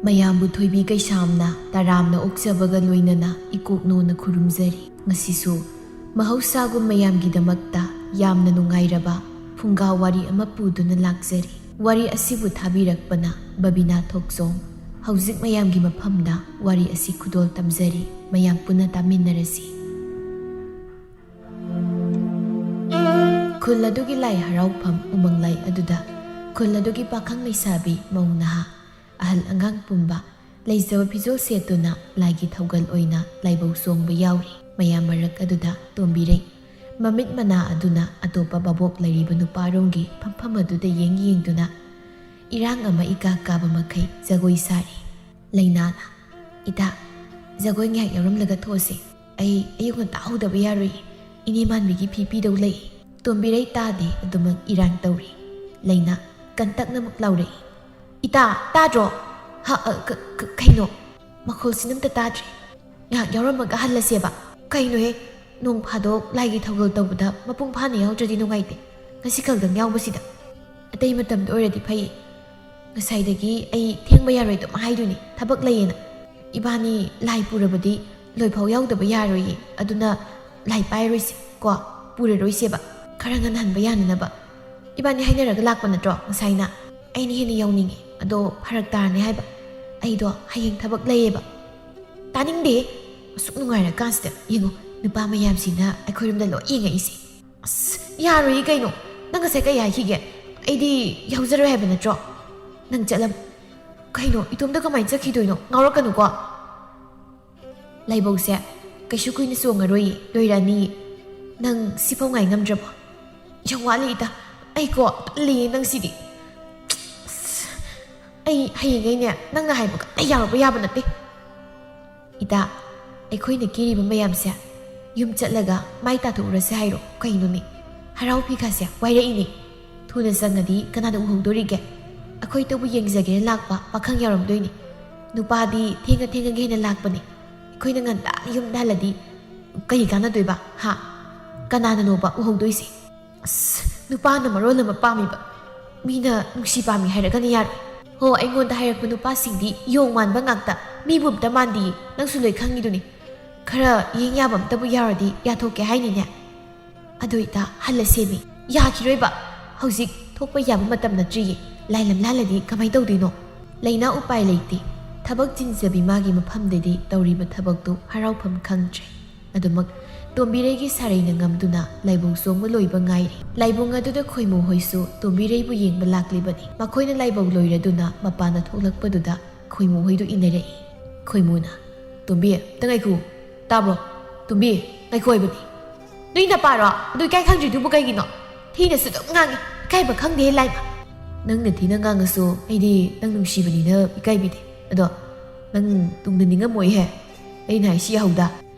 ꯃꯌꯥꯝꯕꯨ ꯊꯣꯏꯕꯤ ꯀꯩꯁꯥꯝꯅ ꯇꯔꯥꯝꯅ ꯑꯣꯛꯆꯕꯒ ꯂꯣꯏꯅꯅ ꯏꯀꯣꯛꯅꯣꯅ ꯈꯨꯔꯨꯝꯖꯔꯤ꯫ ꯉꯁꯤꯁꯨ ꯃꯍꯧꯁꯥꯒꯨꯝ ꯃꯌꯥꯝꯒꯤꯗꯃꯛꯇ ꯌꯥꯝꯅ ꯅꯨꯡꯉꯥꯏꯔꯕ ꯐꯨꯡꯒꯥ ꯋꯥꯔꯤ ꯑꯃ ꯄꯨꯗꯨꯅ ꯂꯥꯛꯆꯔꯤ꯫ ꯋꯥꯔꯤ ꯑꯁꯤꯕꯨ ꯊꯥꯕꯤꯔꯛꯄꯅ ꯕꯕꯤꯅꯥ ꯊꯣꯛꯆꯣꯝ꯫ ꯍꯧꯖꯤꯛ ꯃꯌꯥꯝꯒꯤ ꯃꯐꯝꯗ ꯋꯥꯔꯤ ꯑꯁꯤ ꯈꯨꯗꯣꯜ ꯇꯝꯖꯔꯤ꯫ ꯃꯌꯥꯝ ꯄꯨꯟꯅ ꯇꯥꯃꯤꯟꯅꯔꯁꯤ꯫ ꯈꯨꯜ ꯑꯗꯨꯒꯤ ꯂꯥꯏ ꯍꯔꯥꯎꯐꯝ ꯎꯃꯪ ꯂꯥꯏ ꯑꯗꯨꯗ ꯈꯨꯜ ꯑꯗꯨꯒꯤ ꯄꯥꯈꯪ ꯂꯩꯁꯥꯕꯤ ꯃꯧ ꯅꯍꯥ ꯑꯍꯜ ꯑꯉꯥꯡ ꯄꯨꯝꯕ ꯂꯩꯖꯕ ꯐꯤꯖꯣꯜ ꯁꯦꯠꯇꯨꯅ ꯂꯥꯏꯒꯤ ꯊꯧꯒꯜ ꯑꯣꯏꯅ ꯂꯥꯏꯕꯧ ꯆꯣꯡꯕ ꯌꯥꯎꯔꯤ꯫ ꯃꯌꯥꯝ ꯃꯔꯛ ꯑꯗꯨꯗ ꯇꯣꯝꯕꯤꯔꯩ ꯃꯃꯤꯠ ꯃꯅꯥ ꯑꯗꯨꯅ ꯑꯇꯣꯞꯄ ꯕꯕꯣꯛ ꯂꯩꯔꯤꯕ ꯅꯨꯄꯥꯔꯣꯝꯒꯤ ꯐꯝꯐꯝ ꯑꯗꯨꯗ ꯌꯦꯡꯗꯨꯅ ꯏꯔꯥꯡ ꯑꯃ ꯏꯀꯥ ꯀꯥꯕ ꯃꯈꯩ ꯖꯒꯣꯏ ꯁꯥꯔꯤ꯫ ꯂꯩꯅꯥꯅ "ꯏꯇꯥ, ꯖꯒꯣꯏ ꯉꯥꯏꯍꯥꯛ ꯌꯥꯎꯔꯝꯂꯒ ꯊꯣꯛꯑꯁꯤ꯫ ꯑꯩ ꯑꯌꯨꯛ ꯉꯟꯇꯥ ꯍꯧꯗꯕ ꯌꯥꯔꯣꯏ꯫ ꯏꯅꯦ ꯃꯥꯟꯕꯤꯒꯤ ꯐꯤ ꯄꯤꯗꯧ ꯂꯩ." ꯇꯣꯝꯕꯤꯔꯩ ꯇꯥꯗꯦ ꯑꯗꯨꯃꯛ ꯏꯔꯥꯡ ꯇꯧꯔꯤ꯫ ꯂꯩꯅꯥ ꯀꯟꯇꯛꯅꯃꯛ ꯂꯥꯎꯔꯛꯏ, "ꯏꯇꯥ, ꯇꯥꯗ꯭ꯔꯣ? ꯀꯩꯅꯣ? ꯃꯈꯣꯜꯁꯤꯅ ꯑꯝꯇ ꯇꯥꯗ꯭ꯔꯦ꯫ ꯉꯥꯏꯍꯥꯛ ꯌꯥꯎꯔꯝꯃꯒ ꯍꯜꯂꯁꯦꯕ꯫ ꯀꯩꯅꯣꯍꯦ, ꯅꯣꯡ ꯐꯥꯗꯣꯛ ꯂꯥꯏꯒꯤ ꯊꯧꯒꯜ ꯇꯧꯕꯗ ꯃꯄꯨꯡ ꯐꯥꯅ ꯌꯥꯎꯗ꯭ꯔꯗꯤ ꯅꯨꯡꯉꯥꯏꯇꯦ꯫ ꯉꯁꯤ ꯈꯛꯇꯪ ꯌꯥꯎꯕꯁꯤꯗ ꯑꯇꯩ ꯃꯇꯝꯗ ꯑꯣꯏꯔꯗꯤ ꯐꯩ꯫ ꯉꯁꯥꯏꯗꯒꯤ ꯑꯩ ꯊꯦꯡꯕ ꯌꯥꯔꯣꯏ ꯑꯗꯨꯝ ꯍꯥꯏꯗꯣꯏꯅꯤ, ꯊꯕꯛ ꯂꯩꯌꯦꯅ꯫ ꯏꯕꯥꯅꯤ ꯂꯥꯏ ꯄꯨꯔꯕꯗꯤ ꯂꯣꯏꯐꯥꯎ ꯌꯥꯎꯗꯕ ꯌꯥꯔꯣꯏꯌꯦ꯫ ꯑꯗꯨꯅ ꯂꯥꯏ ꯄꯥꯏꯔꯣꯏꯁꯦ ꯀꯣ, ꯄꯨꯔꯔꯣꯏꯁꯦꯕ, ꯈꯔ ꯉꯟꯅ ꯍꯟꯕ ꯌꯥꯅꯅꯕ꯫ ꯏꯕꯥꯅꯤ ꯍꯥꯏꯅꯔꯒ ꯂꯥꯛꯄ ꯅꯠꯇ꯭ꯔꯣ ꯉꯁꯥꯏꯅ? ꯑꯩꯅ ꯍꯦꯟꯅ ꯌꯥꯎꯅꯤꯡꯉꯦ, ꯑꯗꯣ ꯐꯔꯛ ꯇꯥꯔꯅꯤ ꯍꯥꯏꯕ꯫ ꯑꯩꯗꯣ ꯍꯌꯦꯡ ꯊꯕꯛ ꯂꯩꯌꯦꯕ." "ꯇꯥꯅꯤꯡꯗꯦ, ꯑꯁꯨꯛ ꯅꯨꯡꯉꯥꯏꯔꯀꯥꯟꯁꯤꯗ ꯌꯦꯡꯉꯣ, ꯅꯨꯄꯥ ꯃꯌꯥꯝꯁꯤꯅ ꯑꯩꯈꯣꯏꯔꯣꯝꯗ ꯂꯣꯏ ꯌꯦꯡꯉꯛꯏꯁꯦ." "ꯑꯁ ꯌꯥꯔꯣꯏꯌꯦ ꯀꯩꯅꯣ, ꯅꯪ ꯉꯁꯥꯏ ꯀꯩ ꯍꯥꯏꯈꯤꯒꯦ? ꯑꯩꯗꯤ ꯌꯥꯎꯖꯔꯣꯏ ꯍꯥꯏꯕ ꯅꯠꯇ꯭ꯔꯣ? ꯅꯪ ꯆꯠꯂꯝ ꯀꯩꯅꯣ, ꯏꯇꯣꯝꯇ ꯀꯃꯥꯏꯅ ꯆꯠꯈꯤꯗꯣꯏꯅꯣ? ꯉꯥꯎꯔꯛꯀꯅꯨꯀꯣ." "ꯂꯥꯏꯕꯧꯁꯦ ꯀꯩꯁꯨ ꯀꯨꯏꯅ ꯆꯣꯡꯉꯔꯣꯏꯌꯦ, ꯂꯣꯏꯔꯛꯑꯅꯤꯌꯦ꯫ ꯅꯪ ꯁꯤꯐꯥꯎ ꯉꯥꯏ ꯉꯝꯗ꯭ꯔꯕꯣ?" "ꯌꯥꯝ ꯋꯥꯠꯂꯤ ꯏꯇꯥ, ꯑꯩꯀꯣ ꯇꯜꯂꯤꯌꯦ ꯅꯪꯁꯤꯗꯤ꯫ ꯑꯩ ꯍꯌꯦꯡꯉꯩꯅꯦ ꯅꯪꯅ ꯍꯥꯏꯕꯒ ꯑꯩ ꯌꯥꯎꯔꯛꯄ ꯌꯥꯕ ꯅꯠꯇꯦ." "ꯏꯇꯥ, ꯑꯩꯈꯣꯏꯅ ꯀꯦꯔꯤꯕ ꯃꯌꯥꯝꯁꯦ ꯌꯨꯝ ꯆꯠꯂꯒ ꯃꯥꯏ ꯇꯥꯊꯣꯛꯎꯔꯁꯦ ꯍꯥꯏꯔꯣ? ꯀꯩꯅꯣꯅꯦ, ꯍꯔꯥꯎ ꯐꯤꯈꯥꯁꯦ ꯋꯥꯏꯔꯛꯏꯅꯦ꯫ ꯊꯨꯅ ꯆꯪꯉꯗꯤ ꯀꯅꯥꯅ ꯎꯍꯧꯗꯣꯔꯤꯒꯦ? ꯑꯩꯈꯣꯏ ꯇꯧꯕ ꯌꯦꯡꯖꯒꯦꯅ ꯂꯥꯛꯄ ꯄꯥꯈꯪ ꯌꯥꯎꯔꯝꯗꯣꯏꯅꯤ꯫ ꯅꯨꯄꯥꯗꯤ ꯊꯦꯡꯉꯒ ꯍꯦꯟꯅ ꯂꯥꯛꯄꯅꯦ꯫ ꯑꯩꯈꯣꯏꯅ ꯉꯟꯇꯥꯅ ꯌꯨꯝꯗ ꯍꯜꯂꯗꯤ ꯀꯔꯤ ꯀꯥꯟꯅꯗꯣꯏꯕ? ꯍꯥ? ꯀꯅꯥꯅꯅꯣꯕ ꯎꯍꯧꯗꯣꯏꯁꯦ? ꯑꯁ, ꯅꯨꯄꯥꯅ ꯃꯔꯣꯜ ꯑꯃ ꯄꯥꯝꯃꯤꯕ, ꯃꯤꯅ ꯅꯨꯡꯁꯤ ꯄꯥꯝꯃꯤ ꯍꯥꯏꯔꯒꯅ ꯌꯥꯔꯣꯏ꯫ ꯍꯣ, ꯑꯩꯉꯣꯟꯗ ꯍꯥꯏꯔꯛꯄ ꯅꯨꯄꯥꯁꯤꯡꯗꯤ ꯌꯣꯡ ꯃꯥꯟꯕ ꯉꯥꯛꯇ, ꯃꯤꯕꯨ ꯑꯝꯇ ꯃꯥꯟꯗꯤꯌꯦ꯫ ꯅꯪꯁꯨ ꯂꯣꯏ ꯈꯪꯉꯤꯗꯨꯅꯤ꯫ ꯈꯔ ꯌꯦꯡ ꯌꯥꯕ ꯑꯝꯇꯕꯨ ꯌꯥꯎꯔꯗꯤ ꯌꯥꯊꯣꯛꯀꯦ ꯍꯥꯏꯅꯤꯅꯦ." "ꯑꯗꯣ ꯏꯇꯥ, ꯍꯜꯂꯁꯦꯃꯤ." "ꯌꯥꯈꯤꯔꯣꯏꯕ, ꯍꯧꯖꯤꯛ ꯊꯣꯛꯄ ꯌꯥꯕ ꯃꯇꯝ ꯅꯠꯇ꯭ꯔꯤꯌꯦ꯫ ꯂꯥꯏꯂꯝ ꯂꯥꯜꯂꯗꯤ ꯀꯃꯥꯏꯅ ꯇꯧꯗꯣꯏꯅꯣ?" ꯂꯩꯅꯥ ꯎꯄꯥꯏ ꯂꯩꯇꯦ꯫ ꯊꯕꯛ ꯆꯤꯟꯖꯕꯤ ꯃꯥꯒꯤ ꯃꯐꯝꯗꯗꯤ ꯇꯧꯔꯤꯕ ꯊꯕꯛꯇꯨ ꯍꯔꯥꯎꯐꯝ ꯈꯪꯗ꯭ꯔꯦ꯫ ꯑꯗꯨꯃꯛ ꯇꯣꯝꯕꯤꯔꯩꯒꯤ ꯁꯥꯔꯩꯅ ꯉꯝꯗꯨꯅ ꯂꯥꯏꯕꯧ ꯆꯣꯡꯕ ꯂꯣꯏꯕ ꯉꯥꯏꯔꯤ꯫ ꯂꯥꯏꯕꯨꯡ ꯑꯗꯨꯗ ꯈꯣꯏꯃꯨ ꯍꯣꯏꯁꯨ ꯇꯣꯝꯕꯤꯔꯩꯕꯨ ꯌꯦꯡꯕ ꯂꯥꯛꯂꯤꯕꯅꯤ꯫ ꯃꯈꯣꯏꯅ ꯂꯥꯏꯕꯧ ꯂꯣꯏꯔꯗꯨꯅ ꯃꯄꯥꯟꯗ ꯊꯣꯛꯂꯛꯄꯗꯨꯗ ꯈꯣꯏꯃꯨ ꯍꯣꯏꯗꯨ ꯏꯟꯅꯔꯛꯏ꯫ ꯈꯣꯏꯃꯨꯅ, "ꯇꯣꯝꯕꯤ, ꯉꯥꯏꯈꯣ, ꯇꯥꯕ꯭ꯔꯣ? ꯇꯣꯝꯕꯤ, ꯉꯥꯏꯈꯣ ꯍꯥꯏꯕꯅꯤ." "ꯅꯣꯏ ꯅꯄꯥꯔꯣ? ꯑꯗꯨ ꯏꯀꯥꯏ ꯈꯪꯗ꯭ꯔꯤꯗꯨꯕꯨ ꯀꯩꯒꯤꯅꯣ? ꯊꯤꯅꯁꯨ ꯑꯗꯨꯝ ꯉꯥꯡꯉꯤ, ꯏꯀꯥꯏꯕ ꯈꯪꯗꯦꯍꯦ ꯂꯥꯏꯃ." "ꯅꯪꯅ ꯊꯤꯅ ꯉꯥꯡꯉꯁꯨ ꯑꯩꯗꯤ ꯅꯪ ꯅꯨꯡꯁꯤꯕꯅꯤꯅ ꯏꯀꯥꯏꯕꯤꯗꯦ꯫ ꯑꯗꯣ ꯅꯪ ꯇꯨꯡꯗ ꯅꯤꯡꯉꯝꯃꯣꯏꯍꯦ ꯑꯩꯅ ꯍꯥꯏꯁꯤ ꯌꯥꯍꯧꯗ."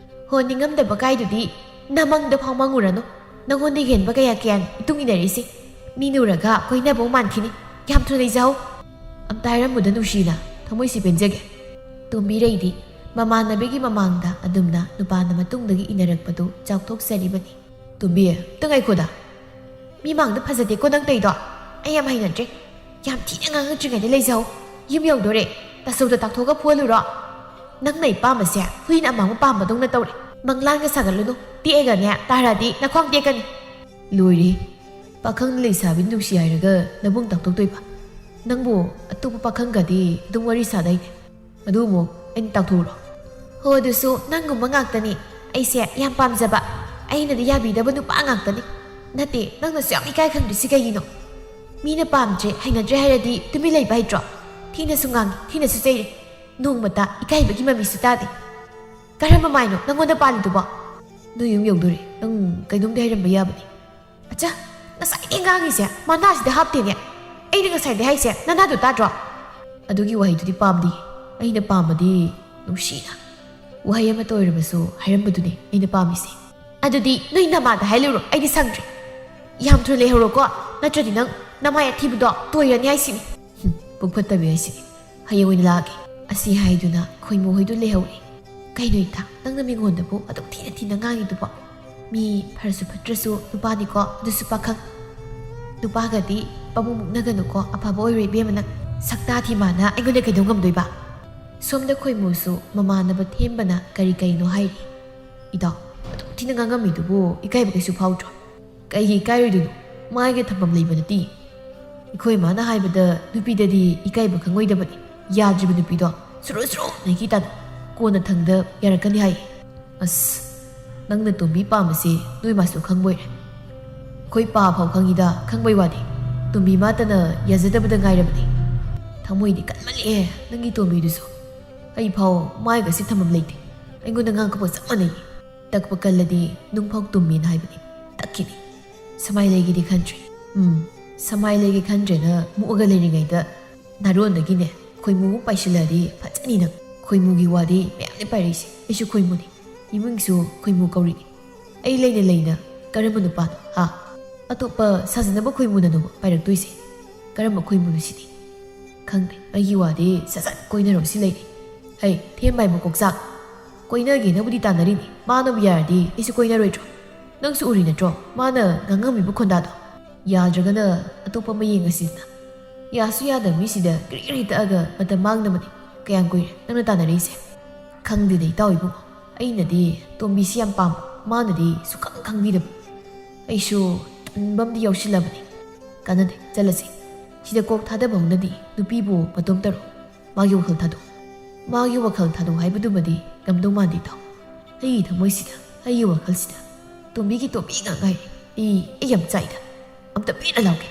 "ꯍꯣ, ꯅꯤꯡꯉꯝꯗꯕ ꯀꯥꯏꯗꯨꯗꯤ ꯅꯃꯪꯗ ꯐꯥꯎ ꯃꯪꯉꯨꯔꯅꯨ꯫ ꯅꯪꯉꯣꯟꯗ ꯍꯦꯟꯕ ꯀꯌꯥꯅꯤ ꯏꯇꯨꯡ ꯏꯟꯅꯔꯤꯁꯤ꯫ ꯃꯤꯅ ꯎꯔꯒ ꯀꯣꯏꯅꯕ ꯃꯥꯟꯈꯤꯅꯤ꯫ ꯌꯥꯝ ꯊꯨꯅ ꯂꯩꯖꯍꯧ." "ꯑꯝꯇ ꯍꯥꯏꯔꯝꯃꯨꯗ ꯅꯨꯡꯁꯤꯅ, ꯊꯃꯣꯏꯁꯤ ꯄꯦꯟꯖꯒꯦ." ꯇꯣꯝꯕꯤꯔꯩꯗꯤ ꯃꯃꯥꯟꯅꯕꯤꯒꯤ ꯃꯃꯥꯡꯗ ꯑꯗꯨꯝꯅ ꯅꯨꯄꯥꯅ ꯃꯇꯨꯡꯗꯒꯤ ꯏꯟꯅꯔꯛꯄꯗꯨ ꯆꯥꯎꯊꯣꯛꯆꯔꯤꯕꯅꯤ꯫ "ꯇꯣꯝꯕꯤ, ꯉꯥꯏꯈꯣꯗ. ꯃꯤ ꯃꯥꯡꯗ ꯐꯖꯗꯦꯀꯣ ꯅꯪ ꯇꯧꯏꯗꯣ. ꯑꯩ ꯌꯥꯝ ꯍꯩꯅꯗ꯭ꯔꯦ. ꯌꯥꯝ ꯊꯤꯅ ꯉꯥꯡꯉꯛꯇ꯭ꯔꯤꯉꯩꯗ ꯂꯩꯖꯍꯧ. ꯌꯨꯝ ꯌꯧꯗꯣꯔꯦ. ꯇꯥꯆꯧꯗ ꯇꯥꯛꯊꯣꯛꯑꯒ ꯐꯨꯍꯜꯂꯨꯔꯣ? ꯅꯪꯅ ꯑꯩ ꯄꯥꯝꯕꯁꯦ ꯍꯨꯏꯅ ꯑꯃꯥꯡꯕ ꯄꯥꯝꯕꯗꯧꯅ ꯇꯧꯔꯦ꯫ ꯃꯪꯂꯥꯟꯒ ꯁꯥꯒꯠꯂꯨꯅꯨ, ꯇꯦꯛꯑꯒꯅꯦ ꯇꯥꯔꯛꯑꯗꯤ ꯅꯈ꯭ꯋꯥꯡ ꯇꯦꯛꯀꯅꯤ." "ꯂꯣꯏꯔꯦ, ꯄꯥꯈꯪ ꯂꯩꯁꯥꯕꯤ ꯅꯨꯡꯁꯤ ꯍꯥꯏꯔꯒ ꯅꯕꯨꯡ ꯇꯥꯛꯊꯣꯛꯇꯣꯏꯕ? ꯅꯪꯕꯨ ꯑꯇꯣꯞꯄ ꯄꯥꯈꯪꯒꯗꯤ ꯑꯗꯨꯝ ꯋꯥꯔꯤ ꯁꯥꯗꯥꯏꯅꯦ? ꯑꯗꯨ ꯑꯃꯨꯛ ꯑꯩꯅ ꯇꯥꯛꯊꯣꯛꯎꯔꯣ?" "ꯍꯣ, ꯑꯗꯨꯁꯨ ꯅꯪꯒꯨꯝꯕ ꯉꯥꯛꯇꯅꯤ ꯑꯩꯁꯦ ꯌꯥꯝ ꯄꯥꯝꯖꯕ꯫ ꯑꯩꯅꯗꯤ ꯌꯥꯕꯤꯗꯕ ꯅꯨꯄꯥ ꯉꯥꯛꯇꯅꯤ꯫ ꯅꯠꯇꯦ, ꯅꯪꯅꯁꯨ ꯌꯥꯝ ꯏꯀꯥꯏ ꯈꯪꯗ꯭ꯔꯤꯁꯤ ꯀꯩꯒꯤꯅꯣ? ꯃꯤꯅ ꯄꯥꯝꯗ꯭ꯔꯦ ꯍꯩꯅꯗ꯭ꯔꯦ ꯍꯥꯏꯔꯗꯤ ꯇꯨꯃꯤꯟ ꯂꯩꯕ ꯍꯩꯇ꯭ꯔꯣ? ꯊꯤꯅꯁꯨ ꯉꯥꯡꯉꯤ, ꯊꯤꯅꯁꯨ ꯆꯩꯔꯦ. ꯅꯣꯡꯃꯇ ꯏꯀꯥꯏꯕꯒꯤ ꯃꯃꯤꯁꯨ ꯇꯥꯗꯦ꯫ ꯀꯔꯝꯕ ꯃꯥꯏꯅꯣ ꯅꯪꯉꯣꯟꯗ ꯄꯥꯜꯂꯤꯗꯨꯕꯣ?" "ꯅꯣꯏ ꯌꯨꯝ ꯌꯧꯗꯣꯔꯦ, ꯅꯪ ꯀꯩꯅꯣꯝꯗꯤ ꯍꯥꯏꯔꯝꯕ ꯌꯥꯕꯅꯤ." "ꯑꯆꯥ, ꯉꯁꯥꯏꯗꯩ ꯉꯥꯡꯉꯤꯁꯦ ꯃꯅꯥꯁꯤꯗ ꯍꯥꯞꯇꯦꯅꯦ꯫ ꯑꯩꯅ ꯉꯁꯥꯏꯗꯩ ꯍꯥꯏꯁꯦ ꯅꯅꯥꯗꯣ ꯇꯥꯗ꯭ꯔꯣ?" "ꯑꯗꯨꯒꯤ ꯋꯥꯍꯩꯗꯨꯗꯤ ꯄꯥꯝꯗꯦ꯫ ꯑꯩꯅ ꯄꯥꯝꯕꯗꯤ ꯅꯨꯡꯁꯤꯅ ꯋꯥꯍꯩ ꯑꯃꯇ ꯑꯣꯏꯔꯕꯁꯨ ꯍꯥꯏꯔꯝꯕꯗꯨꯅꯤ ꯑꯩꯅ ꯄꯥꯝꯃꯤꯁꯦ." "ꯑꯗꯨꯗꯤ ꯅꯣꯏ ꯅꯃꯥꯗ ꯍꯥꯏꯂꯨꯔꯣ, ꯑꯩꯗꯤ ꯁꯪꯗ꯭ꯔꯦ꯫ ꯌꯥꯝ ꯊꯨꯅ ꯂꯩꯍꯧꯔꯣꯀꯣ, ꯅꯠꯇ꯭ꯔꯗꯤ ꯅꯪ ꯅꯃꯥꯏ ꯑꯊꯤꯕꯗꯣ ꯇꯣꯏꯔꯅꯤ ꯍꯥꯏꯁꯤꯅꯤ." "ꯄꯨꯛ ꯐꯠꯇꯕꯤ ꯍꯥꯏꯁꯤꯅꯤ, ꯍꯌꯦꯡ ꯑꯣꯏꯅ ꯂꯥꯛꯑꯒꯦ." ꯑꯁꯤ ꯍꯥꯏꯗꯨꯅ ꯈꯣꯏꯃꯨ ꯍꯣꯏꯗꯨ ꯂꯩꯍꯧꯔꯤ꯫ "ꯀꯩꯅꯣ ꯏꯇꯥ, ꯅꯪꯅ ꯃꯤꯉꯣꯟꯗꯕꯨ ꯑꯗꯨꯝ ꯊꯤꯅ ꯉꯥꯡꯉꯤꯗꯨꯕꯣ? ꯃꯤ ꯐꯔꯁꯨ ꯐꯠꯇ꯭ꯔꯁꯨ ꯅꯨꯄꯥꯅꯤꯀꯣ, ꯑꯗꯨꯁꯨ ꯄꯥꯈꯪ. ꯅꯨꯄꯥꯒꯗꯤ ꯄꯪꯃꯨꯛ ꯃꯨꯛꯅꯒꯅꯨꯀꯣ, ꯑꯐꯕ ꯑꯣꯏꯔꯣ ꯏꯕꯦꯝꯃ ꯅꯪ. ꯁꯛꯇꯥ ꯊꯤ ꯃꯥꯅ ꯑꯩꯉꯣꯟꯗ ꯀꯩꯗꯧ ꯉꯝꯗꯣꯏꯕ? ꯁꯣꯝꯗ ꯈꯣꯏꯃꯨꯁꯨ ꯃꯃꯥꯟꯅꯕ ꯊꯦꯝꯕꯅ ꯀꯔꯤ ꯀꯔꯤꯅꯣ ꯍꯥꯏꯔꯤ꯫ ꯏꯇꯥꯎ ꯑꯗꯨꯝ ꯊꯤꯅ ꯉꯥꯡꯉꯝꯃꯤꯗꯨꯕꯨ ꯏꯀꯥꯏꯕ ꯀꯩꯁꯨ ꯐꯥꯎꯗ꯭ꯔꯣ? ꯀꯩꯒꯤ ꯏꯀꯥꯏꯔꯣꯏꯗꯣꯏꯅꯣ? ꯃꯥꯏꯒ ꯊꯝꯐꯝ ꯂꯩꯕ ꯅꯠꯇꯦ꯫ ꯑꯩꯈꯣꯏ ꯃꯥꯅ ꯍꯥꯏꯕꯗ ꯅꯨꯄꯤꯗꯗꯤ ꯏꯀꯥꯏꯕ ꯈꯪꯉꯣꯏꯗꯕꯅꯤ꯫ ꯌꯥꯗ꯭ꯔꯤꯕ ꯅꯨꯄꯤꯗꯣ ꯁꯨꯔꯨ ꯁꯨꯔꯨ ꯅꯩꯈꯤ ꯇꯥꯅ ꯀꯣꯟꯅ ꯊꯪꯗ ꯌꯥꯔꯛꯀꯅꯤ ꯍꯥꯏꯌꯦ꯫ ꯑꯁ ꯅꯪꯅ ꯇꯣꯝꯕꯤ ꯄꯥꯝꯕꯁꯤ ꯅꯣꯏ ꯃꯥꯁꯨ ꯈꯪꯕꯣꯏꯔꯦ꯫ ꯑꯩꯈꯣꯏ ꯄꯥ ꯐꯥꯎ ꯈꯪꯉꯤꯗ ꯈꯪꯕꯩ ꯋꯥꯗꯤ ꯇꯣꯝꯕꯤ ꯃꯥꯇꯅ ꯌꯥꯖꯗꯕꯗ ꯉꯥꯏꯔꯕꯅꯤ꯫ ꯊꯃꯣꯏꯗꯤ ꯀꯟꯃꯜꯂꯦ ꯅꯪꯒꯤ ꯇꯣꯝꯕꯤꯗꯨꯁꯨ꯫ ꯑꯩ ꯐꯥꯎ ꯃꯥꯏꯒꯁꯤ ꯊꯝꯐꯝ ꯂꯩꯇꯦ꯫ ꯑꯩꯉꯣꯟꯗ ꯉꯥꯡꯉꯛꯄ ꯆꯞ ꯃꯥꯟꯅꯩ꯫ ꯇꯛꯄ ꯀꯜꯂꯗꯤ ꯅꯨꯡꯐꯥꯎ ꯇꯨꯝꯃꯦꯅ ꯍꯥꯏꯕꯅꯤ꯫ ꯇꯛꯈꯤꯅꯤ꯫ ꯁꯃꯥꯏꯂꯩꯒꯤꯗꯤ ꯈꯟꯗ꯭ꯔꯦ꯫ ꯁꯃꯥꯏꯂꯩꯒꯤ ꯈꯟꯗ꯭ꯔꯦꯅ ꯃꯨꯛꯑꯒ ꯂꯩꯔꯤꯉꯩꯗ ꯅꯥꯔꯣꯟꯗꯒꯤꯅꯦ ꯈꯣꯏꯃꯨꯕꯨ ꯄꯥꯏꯁꯤꯜꯂꯛꯑꯗꯤ ꯐꯖꯅꯤ ꯅꯪ꯫ ꯈꯣꯏꯃꯨꯒꯤ ꯋꯥꯗꯤ ꯃꯌꯥꯝꯅꯤ ꯄꯥꯏꯔꯛꯏꯁꯦ꯫ ꯑꯩꯁꯨ ꯈꯣꯏꯃꯨꯅꯤ꯫ ꯏꯃꯨꯡꯁꯨ ꯈꯣꯏꯃꯨ ꯀꯧꯔꯤꯅꯤ꯫ ꯑꯩ ꯂꯩꯅ ꯂꯩꯅ ꯀꯔꯝꯕ ꯅꯨꯄꯥꯅꯣ ꯍꯥ? ꯑꯇꯣꯞꯄ ꯁꯥꯖꯅꯕ ꯈꯣꯏꯃꯨꯅꯅꯣꯕ ꯄꯥꯏꯔꯛꯇꯣꯏꯁꯦ꯫ ꯀꯔꯝꯕ ꯈꯣꯏꯃꯨꯅꯣ ꯁꯤꯗꯤ? ꯈꯪꯗꯦ ꯑꯩꯒꯤ ꯋꯥꯗꯤ ꯁꯠ ꯀꯣꯏꯅꯔꯣ ꯁꯤ ꯂꯩꯔꯤ꯫ ꯍꯩ ꯊꯦꯝꯕꯥꯏ ꯃꯀꯣꯛꯆꯥꯛ ꯀꯣꯏꯅꯒꯦꯅꯕꯨꯗꯤ ꯇꯥꯟꯅꯔꯤꯅꯤ꯫ ꯃꯥꯅꯕꯨ ꯌꯥꯔꯗꯤ ꯑꯩꯁꯨ ꯀꯣꯏꯅꯔꯣꯏꯗ꯭ꯔꯣ? ꯅꯪꯁꯨ ꯎꯔꯤ ꯅꯠꯇ꯭ꯔꯣ ꯃꯥꯅ ꯉꯥꯡꯉꯝꯃꯤꯕ ꯈꯣꯟꯗꯥꯗꯣ? ꯌꯥꯗ꯭ꯔꯒꯅ ꯑꯇꯣꯞꯄ ꯑꯃ ꯌꯦꯡꯉꯁꯤꯗꯅ꯫ ꯌꯥꯁꯨ ꯌꯥꯗꯕ ꯃꯤꯁꯤꯗ ꯒ꯭ꯔꯤ ꯒ꯭ꯔꯤ ꯇꯛꯑꯒ ꯃꯇꯝ ꯃꯥꯡꯅꯕꯅꯤ꯫ ꯀꯌꯥꯝ ꯀꯨꯏꯔꯦ ꯅꯪꯅ ꯇꯥꯟꯅꯔꯛꯏꯁꯦ? ꯈꯪꯗꯦꯗ ꯏꯇꯥꯎ ꯏꯕꯨꯡꯉꯣ꯫ ꯑꯩꯅꯗꯤ ꯇꯣꯝꯕꯤꯁꯤ ꯌꯥꯝ ꯄꯥꯝꯕ, ꯃꯥꯅꯗꯤ ꯁꯨꯛꯈꯪ ꯈꯪꯕꯤꯗꯕ꯫ ꯑꯩꯁꯨ ꯇꯟꯕ ꯑꯃꯗꯤ ꯌꯥꯎꯁꯤꯜꯂꯕꯅꯤ꯫ ꯀꯥꯟꯅꯗꯦ ꯆꯠꯂꯁꯤ꯫ ꯁꯤꯗ ꯀꯣꯛ ꯊꯥꯗꯕ ꯅꯨꯄꯤꯕꯨ ꯃꯇꯣꯝ ꯇꯔꯣ꯫ ꯃꯥꯒꯤ ꯋꯥꯈꯜ ꯊꯥꯗꯣꯛ꯫ ꯃꯥꯒꯤ ꯋꯥꯈꯜ ꯊꯥꯗꯣꯛ ꯍꯥꯏꯕꯗꯨꯃꯗꯤ ꯉꯝꯗꯧ ꯃꯥꯟꯗꯦ ꯏꯇꯥꯎ꯫ ꯑꯩꯒꯤ ꯊꯃꯣꯏꯁꯤꯗ ꯑꯩꯒꯤ ꯋꯥꯈꯜꯁꯤꯗ ꯇꯣꯝꯕꯤ ꯉꯥꯛ ꯉꯥꯏꯔꯦ꯫ ꯑꯩ ꯌꯥꯝ ꯆꯥꯏꯗ꯫ ꯑꯝꯇ ꯄꯦꯟꯅ ꯂꯥꯎꯒꯦ꯫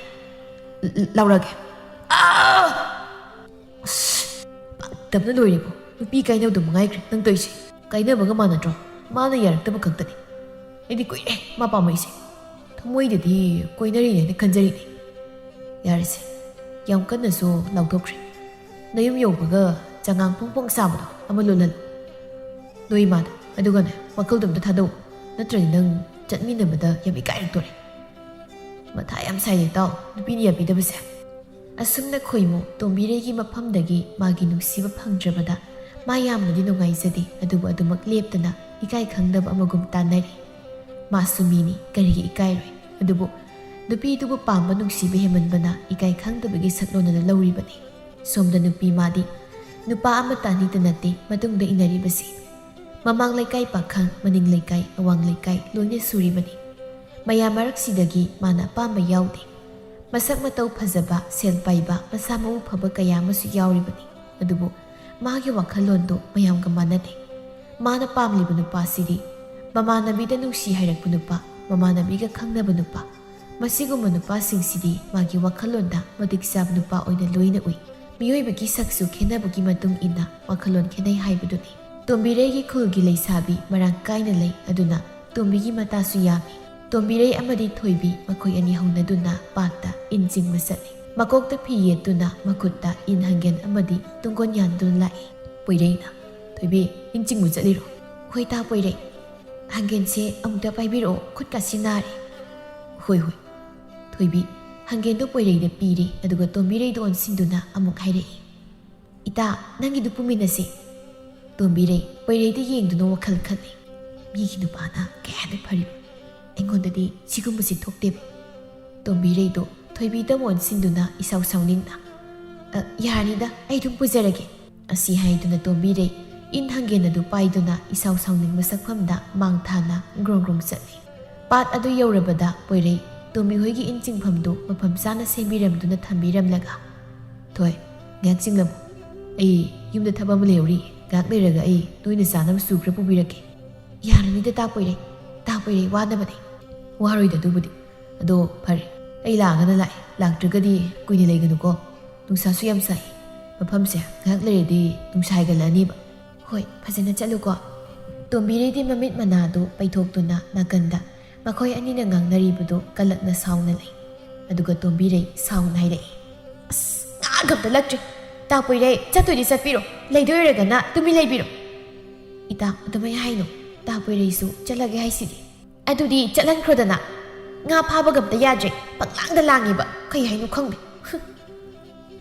ꯂꯥꯎꯔꯒꯦ꯫ ꯑꯁ ꯄꯥꯛꯇꯕꯅ ꯂꯣꯏꯔꯦꯕꯣ꯫ ꯅꯨꯄꯤ ꯀꯥꯏꯅꯕꯗꯣ ꯃꯉꯥꯏꯈ꯭ꯔꯦ ꯅꯪ ꯇꯧꯏꯁꯦ꯫ ꯀꯥꯏꯅꯕꯒ ꯃꯥꯟꯅꯗ꯭ꯔꯣ? ꯃꯥꯅ ꯌꯥꯔꯛꯇꯕ ꯈꯛꯇꯅꯤ꯫ ꯑꯩꯗꯤ ꯀꯨꯏꯔꯦ ꯃꯥ ꯄꯥꯝꯃꯛꯏꯁꯦ꯫ ꯊꯃꯣꯏꯗꯗꯤ ꯀꯣꯏꯅꯔꯤꯅꯦꯅ ꯈꯟꯖꯔꯤꯅꯤ꯫ ꯌꯥꯔꯤꯁꯦ ꯌꯥꯝ ꯀꯟꯅꯁꯨ ꯂꯥꯎꯊꯣꯛꯈ꯭ꯔꯦ꯫ ꯅꯌꯨꯝ ꯌꯧꯕꯒ ꯆꯉꯥꯡ ꯐꯣꯡ ꯐꯣꯡ ꯁꯥꯕꯗꯣ ꯑꯃ ꯂꯣꯜꯍꯜꯂꯨ ꯅꯣꯏ ꯏꯃꯥꯗ꯫ ꯑꯗꯨꯒꯅꯦ ꯋꯥꯈꯜꯗꯣ ꯑꯝꯇ ꯊꯥꯗꯧ꯫ ꯅꯠꯇ꯭ꯔꯗꯤ ꯅꯪ ꯆꯠꯃꯤꯟꯅꯕꯗ ꯌꯥꯝ ꯏꯀꯥꯏꯔꯛꯇꯣꯔꯦ꯫ ꯃꯊꯥ ꯌꯥꯝ ꯁꯥꯏ ꯏꯇꯥꯎ ꯅꯨꯄꯤꯅ ꯌꯥꯕꯤꯗꯕꯁꯦ꯫ ꯑꯁꯨꯝꯅ ꯈꯣꯏꯃꯨ ꯇꯣꯝꯕꯤꯔꯩꯒꯤ ꯃꯐꯝꯗꯒꯤ ꯃꯥꯒꯤ ꯅꯨꯡꯁꯤꯕ ꯐꯪꯗ꯭ꯔꯕꯗ ꯃꯥ ꯌꯥꯝꯅꯗꯤ ꯅꯨꯡꯉꯥꯏꯖꯗꯦ꯫ ꯑꯗꯨꯕꯨ ꯑꯗꯨꯃꯛ ꯂꯦꯞꯇꯅ ꯏꯀꯥꯏ ꯈꯪꯗꯕ ꯑꯃꯒꯨꯝ ꯇꯥꯟꯅꯔꯤ꯫ ꯃꯥꯁꯨ ꯃꯤꯅꯤ ꯀꯔꯤꯒꯤ ꯏꯀꯥꯏꯔꯣꯏ? ꯑꯗꯨꯕꯨ ꯅꯨꯄꯤꯗꯨꯕꯨ ꯄꯥꯝꯕ ꯅꯨꯡꯁꯤꯕ ꯍꯦꯃꯟꯕꯅ ꯏꯀꯥꯏ ꯈꯪꯗꯕꯒꯤ ꯁꯛꯂꯣꯟꯅ ꯂꯧꯔꯤꯕꯅꯤ꯫ ꯁꯣꯝꯗ ꯅꯨꯄꯤ ꯃꯥꯗꯤ ꯅꯨꯄꯥ ꯑꯃꯇ ꯑꯅꯤꯇ ꯅꯠꯇꯦ ꯃꯇꯨꯡꯗ ꯏꯟꯅꯔꯤꯕꯁꯤ꯫ ꯃꯃꯥꯡ ꯂꯩꯀꯥꯏ ꯄꯥꯈꯪ, ꯃꯅꯤꯡ ꯂꯩꯀꯥꯏ, ꯑꯋꯥꯡ ꯂꯩꯀꯥꯏ ꯂꯣꯏꯅ ꯁꯨꯔꯤꯕꯅꯤ꯫ ꯃꯌꯥꯝ ꯃꯔꯛꯁꯤꯗꯒꯤ ꯃꯥꯅ ꯑꯄꯥꯝꯕ ꯌꯥꯎꯗꯦ꯫ ꯃꯁꯛ ꯃꯇꯧ ꯐꯖꯕ, ꯁꯦꯜ ꯄꯥꯏꯕ, ꯃꯁꯥ ꯃꯎ ꯐꯕ ꯀꯌా ꯑꯃꯁꯨ ꯌꯥꯎꯔꯤꯕꯅꯤ꯫ ꯑꯗꯨꯕꯨ ꯃꯥꯒꯤ ꯋꯥꯈꯜꯂꯣꯟꯗꯣ ꯃꯌꯥꯝꯒ ꯃꯥꯟꯅꯗꯦ꯫ ꯃꯥꯅ ꯄꯥꯝꯂꯤꯕ ꯅꯨꯄꯥꯁꯤꯗꯤ ꯃꯃꯥꯟꯅꯕꯤꯗ ꯅꯨꯡꯁꯤ ꯍꯥꯏꯔꯛꯄ ꯅꯨꯄꯥ, ꯃꯃꯥꯟꯅꯕꯤꯒ ꯈꯪꯅꯕ ꯅꯨꯄꯥ꯫ ꯃꯁꯤꯒꯨꯝꯕ ꯅꯨꯄꯥꯁꯤꯡꯁꯤꯗꯤ ꯃꯥꯒꯤ ꯋꯥꯈꯜꯂꯣꯟꯗ ꯃꯇꯤꯛ ꯆꯥꯕ ꯅꯨꯄꯥ ꯑꯣꯏꯅ ꯂꯣꯏꯅ ꯎꯏ꯫ ꯃꯤꯑꯣꯏꯕꯒꯤ ꯁꯛꯁꯨ ꯈꯦꯟꯅꯕꯒꯤ ꯃꯇꯨꯡ ꯏꯟꯅ ꯋꯥꯈꯜꯂꯣꯟ ꯈꯦꯟꯅꯩ ꯍꯥꯏꯕꯗꯨꯅꯤ꯫ ꯇꯣꯝꯕꯤꯔꯩꯒꯤ ꯈꯨꯜꯒꯤ ꯂꯩꯁꯥꯕꯤ ꯃꯔꯥꯡ ꯀꯥꯏꯅ ꯂꯩ꯫ ꯑꯗꯨꯅ ꯇꯣꯝꯕꯤꯒꯤ ꯃꯇꯥꯁꯨ ꯌꯥꯝꯃꯤ꯫ ꯇꯣꯝꯕꯤꯔꯩ ꯑꯃꯗꯤ ꯊꯣꯏꯕꯤ ꯃꯈꯣꯏ ꯑꯅꯤ ꯍꯧꯅꯗꯨꯅ ꯄꯥꯠꯇ ꯏꯟ ꯆꯤꯡꯕ ꯆꯠꯂꯤ꯫ ꯃꯀꯣꯛꯇ ꯐꯤ ꯌꯦꯠꯇꯨꯅ ꯃꯈꯨꯠꯇ ꯏꯟ ꯍꯪꯒꯦꯟ ꯑꯃꯗꯤ ꯇꯨꯡꯒꯣꯟ ꯌꯥꯟꯗꯨꯅ ꯂꯥꯛꯏ꯫ ꯄꯣꯏꯔꯩꯅ "ꯊꯣꯏꯕꯤ ꯏꯟ ꯆꯤꯡꯕ ꯆꯠꯂꯤꯔꯣ?" "ꯍꯣꯏ ꯇꯥ ꯄꯣꯏꯔꯩ, ꯍꯪꯒꯦꯟꯁꯦ ꯑꯃꯨꯛꯇ ꯄꯥꯏꯕꯤꯔꯛꯑꯣ, ꯈꯨꯠꯀꯥꯁꯤ ꯅꯥꯔꯦ." "ꯍꯣꯏ ꯍꯣꯏ." ꯊꯣꯏꯕꯤ ꯍꯪꯒꯦꯟꯗꯨ ꯄꯣꯏꯔꯩꯗ ꯄꯤꯔꯤ꯫ ꯑꯗꯨꯒ ꯇꯣꯝꯕꯤꯔꯩꯗ ꯑꯣꯟꯁꯤꯟꯗꯨꯅ ꯑꯃꯨꯛ ꯍꯥꯏꯔꯛꯏ, "ꯏꯇꯥ ꯅꯪꯒꯤꯗꯨ ꯄꯨꯃꯤꯟꯅꯁꯤ." ꯇꯣꯝꯕꯤꯔꯩ ꯄꯣꯏꯔꯩꯗ ꯌꯦꯡꯗꯨꯅ ꯋꯥꯈꯜ ꯈꯜꯂꯤ꯫ ꯃꯤꯒꯤ ꯅꯨꯄꯥꯅ ꯀꯌꯥꯗ ꯐꯔꯤꯕ, ꯑꯩꯉꯣꯟꯗꯗꯤ ꯁꯤꯒꯨꯝꯕꯁꯤ ꯊꯣꯛꯇꯦꯕ꯫ ꯇꯣꯝꯕꯤꯔꯩꯗꯣ ꯊꯣꯏꯕꯤꯗ ꯑꯣꯟꯁꯤꯟꯗꯨꯅ ꯏꯁꯥꯎ ꯁꯥꯎꯅꯤꯡꯅ, "ꯌꯥꯔꯅꯤꯗ ꯑꯩ ꯑꯗꯨꯝ ꯄꯨꯖꯔꯒꯦ." ꯑꯁꯤ ꯍꯥꯏꯗꯨꯅ ꯇꯣꯝꯕꯤꯔꯩ ꯏꯟ ꯍꯪꯒꯦꯟ ꯑꯗꯨ ꯄꯥꯏꯗꯨꯅ ꯏꯁꯥꯎ ꯁꯥꯎꯅꯤꯡꯕ ꯁꯛꯐꯝꯗ ꯃꯥꯡ ꯊꯥꯅ ꯒ꯭ꯔꯣꯡ ꯒ꯭ꯔꯣꯡ ꯆꯠꯂꯤ꯫ ꯄꯥꯠ ꯑꯗꯨ ꯌꯧꯔꯕꯗ ꯄꯣꯏꯔꯩ ꯇꯣꯝꯕꯤꯍꯣꯏꯒꯤ ꯏꯟ ꯆꯤꯡꯐꯝꯗꯨ ꯃꯐꯝ ꯆꯥꯅ ꯁꯦꯝꯕꯤꯔꯝꯗꯨꯅ ꯊꯝꯕꯤꯔꯝꯂꯒ, "ꯊꯣꯏ ꯉꯥꯏꯍꯥꯛ ꯆꯤꯡꯂꯝꯃꯨ, ꯑꯩ ꯌꯨꯝꯗ ꯊꯕꯛ ꯑꯃ ꯂꯩꯍꯧꯔꯤ, ꯉꯥꯏꯍꯥꯛ ꯂꯩꯔꯒ ꯑꯩ ꯅꯣꯏꯅ ꯆꯥꯅꯕ ꯁꯨ ꯈꯔ ꯄꯨꯕꯤꯔꯛꯀꯦ." "ꯌꯥꯔꯅꯤꯗ ꯇꯥ ꯄꯣꯏꯔꯩ ꯋꯥꯅꯕꯅꯤ." "ꯋꯥꯔꯣꯏꯗ ꯑꯗꯨꯕꯨꯗꯤ꯫ ꯑꯗꯣ ꯐꯔꯦ, ꯑꯩ ꯂꯥꯛꯑꯒꯅ ꯂꯥꯛꯑꯦ, ꯂꯥꯛꯇ꯭ꯔꯒꯗꯤ ꯀꯨꯏꯅ ꯂꯩꯒꯅꯨꯀꯣ, ꯅꯨꯡꯁꯥꯁꯨ ꯌꯥꯝ ꯁꯥꯏ꯫ ꯃꯐꯝꯁꯦ ꯉꯥꯏꯍꯥꯛ ꯂꯩꯔꯗꯤ ꯅꯨꯡꯁꯥ ꯍꯥꯏꯒꯠꯂꯛꯑꯅꯤꯕ." "ꯍꯣꯏ ꯐꯖꯅ ꯆꯠꯂꯨꯀꯣ." ꯇꯣꯝꯕꯤꯔꯩꯗꯤ ꯃꯃꯤꯠ ꯃꯅꯥꯗꯨ ꯄꯩꯊꯣꯛꯇꯨꯅ ꯅꯥꯀꯟꯗ ꯃꯈꯣꯏ ꯑꯅꯤꯅ ꯉꯥꯡꯅꯔꯤꯕꯗꯨ ꯀꯜꯂꯛꯅ ꯁꯥꯎꯅ ꯂꯩ꯫ ꯑꯗꯨꯒ ꯇꯣꯝꯕꯤꯔꯩ ꯁꯥꯎꯅ ꯍꯥꯏꯔꯛꯏ, "ꯑꯁ ꯉꯥꯒ ꯑꯝꯇ ꯂꯛꯇ꯭ꯔꯤ꯫ ꯇꯥ ꯄꯣꯏꯔꯩ ꯆꯠꯇꯣꯏꯗꯤ ꯆꯠꯄꯤꯔꯣ, ꯂꯩꯗꯣꯏ ꯑꯣꯏꯔꯒꯅ ꯇꯨꯃꯤꯟ ꯂꯩꯕꯤꯔꯣ." "ꯏꯇꯥ ꯑꯗꯨꯃꯥꯏ ꯍꯥꯏꯅꯣ, ꯇꯥ ꯄꯣꯏꯔꯩꯁꯨ ꯆꯠꯂꯒꯦ ꯍꯥꯏꯁꯤꯗꯤ." "ꯑꯗꯨꯗꯤ ꯆꯠꯍꯟꯈ꯭ꯔꯣꯗꯅ, ꯉꯥ ꯐꯥꯕꯒ ꯑꯝꯇ ꯌꯥꯗ꯭ꯔꯦ, ꯄꯪꯂꯥꯡꯗ ꯂꯥꯡꯉꯤꯕ, ꯀꯩ ꯍꯥꯏꯅꯣ ꯈꯪꯗꯦ."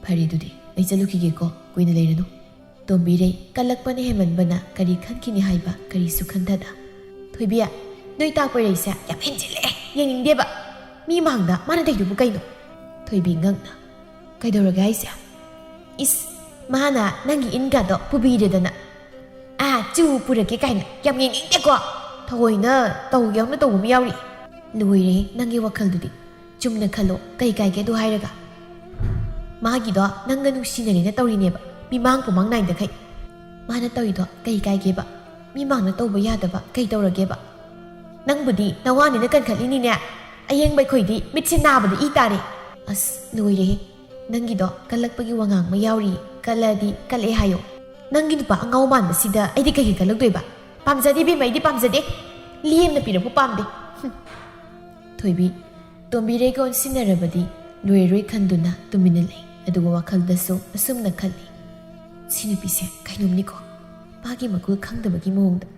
"ꯐꯔꯦ ꯑꯗꯨꯗꯤ ꯑꯩ ꯆꯠꯂꯨꯈꯤꯒꯦꯀꯣ, ꯀꯨꯏꯅ ꯂꯩꯔꯅꯨ." ꯇꯣꯝꯕꯤꯔꯩ ꯀꯜꯂꯛꯄꯅ ꯍꯦꯃꯟꯕꯅ ꯀꯔꯤ ꯈꯟꯈꯤꯅꯤ ꯍꯥꯏꯕ ꯀꯔꯤꯁꯨ ꯈꯟꯊꯗ, "ꯊꯣꯏꯕꯤ ꯅꯣꯏ ꯇꯥ ꯄꯣꯏꯔꯩꯁꯦ ꯌꯥꯝ ꯍꯦꯟꯖꯤꯜꯂꯦ, ꯌꯦꯡꯅꯤꯡꯗꯦꯕ, ꯃꯤ ꯃꯥꯡꯗ ꯃꯥꯅ ꯇꯧꯔꯤꯗꯨꯕꯨ ꯀꯩꯅꯣ?" ꯊꯣꯏꯕꯤ ꯉꯛꯅ, "ꯀꯩꯗꯧꯔꯒꯦ ꯍꯥꯏꯁꯦ?" "ꯏꯁ ꯃꯥꯅ ꯅꯪꯒꯤ ꯏꯟꯒꯗꯣ ꯄꯨꯕꯤꯔꯦꯗꯅ ꯆꯨ ꯄꯨꯔꯛꯀꯦ ꯀꯥꯏꯅ ꯌꯥꯝ ꯌꯦꯡꯅꯤꯡꯗꯦꯀꯣ ꯊꯑꯣꯏꯅ ꯇꯧꯒꯦꯅ ꯇꯧꯕ ꯑꯃ ꯌꯥꯎꯔꯤ ꯂꯣꯏꯔꯦ ꯅꯪꯒꯤ ꯋꯥꯈꯜꯗꯨꯗꯤ ꯆꯨꯝꯅ ꯈꯜꯂꯣ ꯀꯩ ꯀꯥꯏꯒꯦ ꯑꯗꯨ ꯍꯥꯏꯔꯒ ꯃꯥꯒꯤꯗꯣ ꯅꯪꯒ ꯅꯨꯡꯁꯤꯅꯔꯦꯅ ꯇꯧꯔꯤꯅꯦꯕ ꯃꯤꯃꯥꯡ ꯄꯨꯃꯥꯡ ꯅꯥꯏꯗꯈꯩ ꯃꯥꯅ ꯇꯧꯔꯤꯗꯣ ꯀꯩ ꯀꯥꯏꯒꯦꯕ ꯃꯤꯃꯥꯡꯅ ꯇꯧꯕ ꯌꯥꯗꯕ ꯀꯩ ꯇꯧꯔꯒꯦꯕ ꯅꯪꯕꯨꯗꯤ ꯅꯋꯥꯅꯤꯅ ꯀꯟꯈꯠꯂꯤꯅꯤꯅꯦ ꯑꯌꯦꯡꯕ ꯑꯩꯈꯣꯏꯗꯤ ꯃꯤꯠꯁꯦ ꯅꯥꯕꯗ ꯏ ꯇꯥꯔꯦ ꯑꯁ ꯂꯣꯏꯔꯦ ꯅꯪꯒꯤꯗꯣ ꯀꯜꯂꯛꯄꯒꯤ ꯋꯥꯉꯥꯡ ꯑꯃ ꯌꯥꯎꯔꯤ ꯀꯜꯂꯗꯤ ꯀꯜꯂꯛꯑꯦ ꯍꯥꯏꯌꯣ ꯅꯪꯒꯤ ꯅꯨꯄꯥ ꯑꯉꯥꯎ ꯃꯥꯟꯕꯁꯤꯗ ꯑꯩꯗꯤ ꯀꯩꯒꯤ ꯀꯜꯂꯛꯇꯣꯏꯕ ꯄꯥꯝꯖꯗꯦ ꯏꯕꯦꯝꯃ ꯑꯩꯗꯤ ꯄꯥꯝꯖꯗꯦ ꯂꯦꯝꯅ ꯄꯤꯔꯛꯄ ꯄꯥꯝꯗꯦ ꯊꯣꯏꯕꯤ ꯇꯣꯝꯕꯤꯔꯩꯒ ꯑꯣꯟꯁꯤꯟꯅꯔꯕꯗꯤ ꯂꯣꯏꯔꯔꯣꯏ ꯈꯟꯗꯨꯅ ꯇꯨꯃꯤꯟꯅ ꯂꯩ ꯑꯗꯨꯒ ꯋꯥꯈꯜꯗꯁꯨ ꯑꯁꯨꯝꯅ ꯈꯜꯂꯤ ꯁꯤ ꯅꯨꯄꯤꯁꯦ ꯀꯩꯅꯣꯝꯅꯤꯀꯣ ꯃꯥꯒꯤ ꯃꯒꯨꯜ ꯈꯪꯗꯕꯒꯤ ꯃꯑꯣꯡꯗ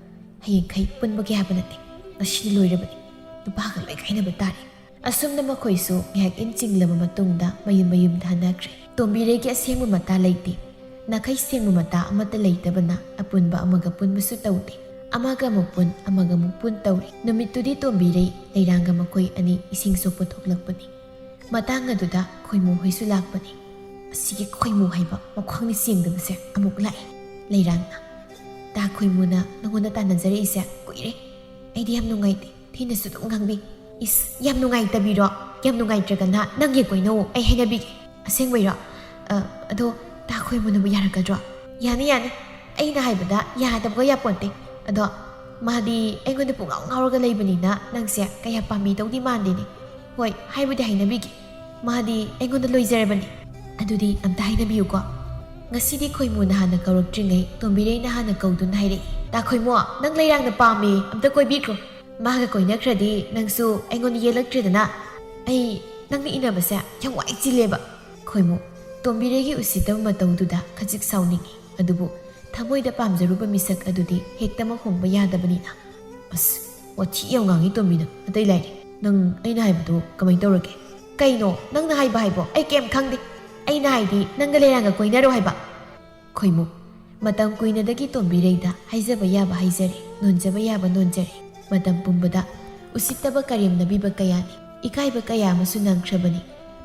ꯍꯌꯦꯡꯈꯩ ꯄꯨꯟꯕꯒꯤ ꯍꯥꯏꯕ ꯅꯠꯇꯦ ꯉꯁꯤꯅ ꯂꯣꯏꯔꯕꯅꯤ ꯅꯨꯄꯥꯒ ꯂꯣꯏ ꯀꯥꯏꯅꯕ ꯇꯥꯔꯦ ꯑꯁꯨꯝꯅ ꯃꯈꯣꯏꯁꯨ ꯉꯥꯏꯍꯥꯛ ꯏꯟ ꯆꯤꯡꯂꯕ ꯃꯇꯨꯡꯗ ꯃꯌꯨꯝꯗ ꯍꯟꯅꯈ꯭ꯔꯦ ꯇꯣꯝꯕꯤꯔꯩꯒꯤ ꯑꯁꯦꯡꯕ ꯃꯇꯥ ꯂꯩꯇꯦ ꯅꯥꯈꯩ ꯁꯦꯡꯕ ꯃꯇꯥ ꯑꯃꯠꯇ ꯂꯩꯇꯕꯅ ꯑꯄꯨꯟꯕ ꯑꯃꯒ ꯄꯨꯟꯕꯁꯨ ꯇꯧꯗꯦ ꯑꯃꯒ ꯑꯃꯨꯛ ꯄꯨꯟ ꯑꯃꯒ ꯑꯃꯨꯛ ꯄꯨꯟ ꯇꯧꯔꯤ ꯅꯨꯃꯤꯠꯇꯨꯗꯤ ꯇꯣꯝꯕꯤꯔꯩ ꯂꯩꯔꯥꯡꯒ ꯃꯈꯣꯏ ꯑꯅꯤ ꯏꯁꯤꯡ ꯁꯣꯛꯄ ꯊꯣꯛꯂꯛꯄꯅꯤ ꯃꯇꯥꯡ ꯑꯗꯨꯗ ꯈꯣꯏꯃꯨ ꯍꯣꯏꯁꯨ ꯂꯥꯛꯄꯅꯤ ꯑꯁꯤꯒꯤ ꯈꯣꯏꯃꯨ ꯍꯥꯏꯕ ꯃꯈ꯭ꯋꯥꯡꯅ ꯆꯦꯡꯗꯕꯁꯦ ꯑꯃꯨꯛ ꯂꯥꯛꯏ ꯂꯩꯔꯥꯡꯅ ꯇꯥ ꯈꯣꯏꯃꯨꯅ ꯅꯉꯣꯟꯗ ꯇꯥꯟꯅꯖꯔꯛꯏꯁꯦ ꯀꯨꯏꯔꯦ ꯑꯩꯗꯤ ꯌꯥꯝ ꯅꯨꯡꯉꯥꯏꯇꯦ ꯊꯤꯅꯁꯨ ꯑꯗꯨꯝ ꯉꯥꯡꯕꯤ ꯏꯁ ꯌꯥꯝ ꯅꯨꯡꯉꯥꯏꯇꯕꯤꯔꯣ ꯌꯥꯝ ꯅꯨꯡꯉꯥꯏꯇ꯭ꯔꯒꯅ ꯅꯪꯒꯤ ꯀꯣꯏꯅꯧ ꯑꯩ ꯍꯥꯏꯅꯕꯤꯒꯦ ꯑꯁꯦꯡꯕꯩꯔꯣ ꯑꯗꯣ ꯇꯥ ꯈꯣꯏꯃꯨꯅꯕꯨ ꯌꯥꯔꯛꯀꯗ꯭ꯔꯣ ꯌꯥꯅꯤ ꯑꯩꯅ ꯍꯥꯏꯕꯗ ꯌꯥꯗꯕꯒ ꯌꯥꯄꯣꯟꯇꯦ ꯑꯗꯣ ꯃꯥꯗꯤ ꯑꯩꯉꯣꯟꯗ ꯄꯨꯡꯉꯥꯎ ꯉꯥꯎꯔꯒ ꯂꯩꯕꯅꯤꯅ ꯅꯪꯁꯦ ꯀꯌꯥ ꯄꯥꯝꯕꯤꯗꯧꯗꯤ ꯃꯥꯟꯗꯦꯅꯦ ꯍꯣꯏ ꯍꯥꯏꯕꯨꯗꯤ ꯍꯥꯏꯅꯕꯤꯒꯦ ꯃꯥꯗꯤ ꯑꯩꯉꯣꯟꯗ ꯂꯣꯏꯖꯔꯕꯅꯤ ꯑꯗꯨꯗꯤ ꯑꯝꯇ ꯍꯥꯏꯅꯕꯤꯌꯨꯀꯣ ꯉꯁꯤꯗꯤ ꯈꯣꯏꯃꯨꯅ ꯍꯥꯟꯅ ꯀꯧꯔꯛꯇ꯭ꯔꯤꯉꯩ ꯇꯣꯝꯕꯤꯔꯩꯅ ꯍꯥꯟꯅ ꯀꯧꯗꯨꯅ ꯍꯥꯏꯔꯛꯏ ꯇꯥ ꯈꯣꯏꯃꯨ ꯅꯪ ꯂꯩꯔꯥꯡꯅ ꯄꯥꯝꯃꯤ ꯑꯝꯇ ꯀꯣꯏꯕꯤꯈ꯭ꯔꯣ ꯃꯥꯒ ꯀꯣꯏꯅꯈ꯭ꯔꯗꯤ ꯅꯪꯁꯨ ꯑꯩꯉꯣꯟꯗ ꯌꯦꯜꯂꯛꯇ꯭ꯔꯦꯗꯅ ꯑꯩ ꯅꯪꯅ ꯏꯟꯅꯕꯁꯦ ꯌꯥꯝ ꯋꯥꯏ ꯆꯤꯜꯂꯦꯕ ꯈꯣꯏꯃꯨ ꯇꯣꯝꯕꯤꯔꯩꯒꯤ ꯎꯁꯤꯠꯇꯕ ꯃꯇꯧꯗꯨꯗ ꯈꯖꯤꯛ ꯁꯥꯎꯅꯤꯡꯉꯤ ꯑꯗꯨꯕꯨ ꯊꯃꯣꯏꯗ ꯄꯥꯝꯖꯔꯨꯕ ꯃꯤꯁꯛ ꯑꯗꯨꯗꯤ ꯍꯦꯛꯇꯃꯛ ꯍꯣꯡꯕ ꯌꯥꯗꯕꯅꯤꯅ ꯑꯁ ꯋꯥꯊꯤ ꯌꯥꯝ ꯉꯥꯡꯉꯤ ꯇꯣꯝꯕꯤꯅ ꯑꯇꯩ ꯂꯥꯏꯔꯤ ꯅꯪ ꯑꯩꯅ ꯍꯥꯏꯕꯗꯣ ꯀꯃꯥꯏꯅ ꯇꯧꯔꯒꯦ ꯀꯩꯅꯣ ꯅꯪꯅ ꯍꯥꯏꯕꯣ ꯑꯩ ꯀꯩꯝ ꯈꯪꯗꯦ ꯑꯩꯅ ꯍꯥꯏꯗꯤ ꯅꯪꯒ ꯂꯩꯔꯥꯡꯒ ꯀꯣꯏꯅꯔꯣ ꯍꯥꯏꯕ ꯈꯣꯏꯃꯨ ꯃꯇꯝ ꯀꯨꯏꯅꯗꯒꯤ ꯇꯣꯝꯕꯤꯔꯩꯗ ꯍꯥꯏꯖꯕ ꯌꯥꯕ ꯍꯥꯏꯖꯔꯦ ꯅꯣꯟꯖꯕ ꯌꯥꯕ ꯅꯣꯟꯖꯔꯦ ꯃꯇꯝ ꯄꯨꯝꯕꯗ ꯎꯁꯤꯠꯇꯕ ꯀꯔꯦꯝꯅꯕꯤꯕ ꯀꯌꯥꯅꯤ ꯏꯀꯥꯏꯕ ꯀꯌꯥ ꯑꯃꯁꯨ ꯅꯪꯈ꯭ꯔꯕꯅꯤ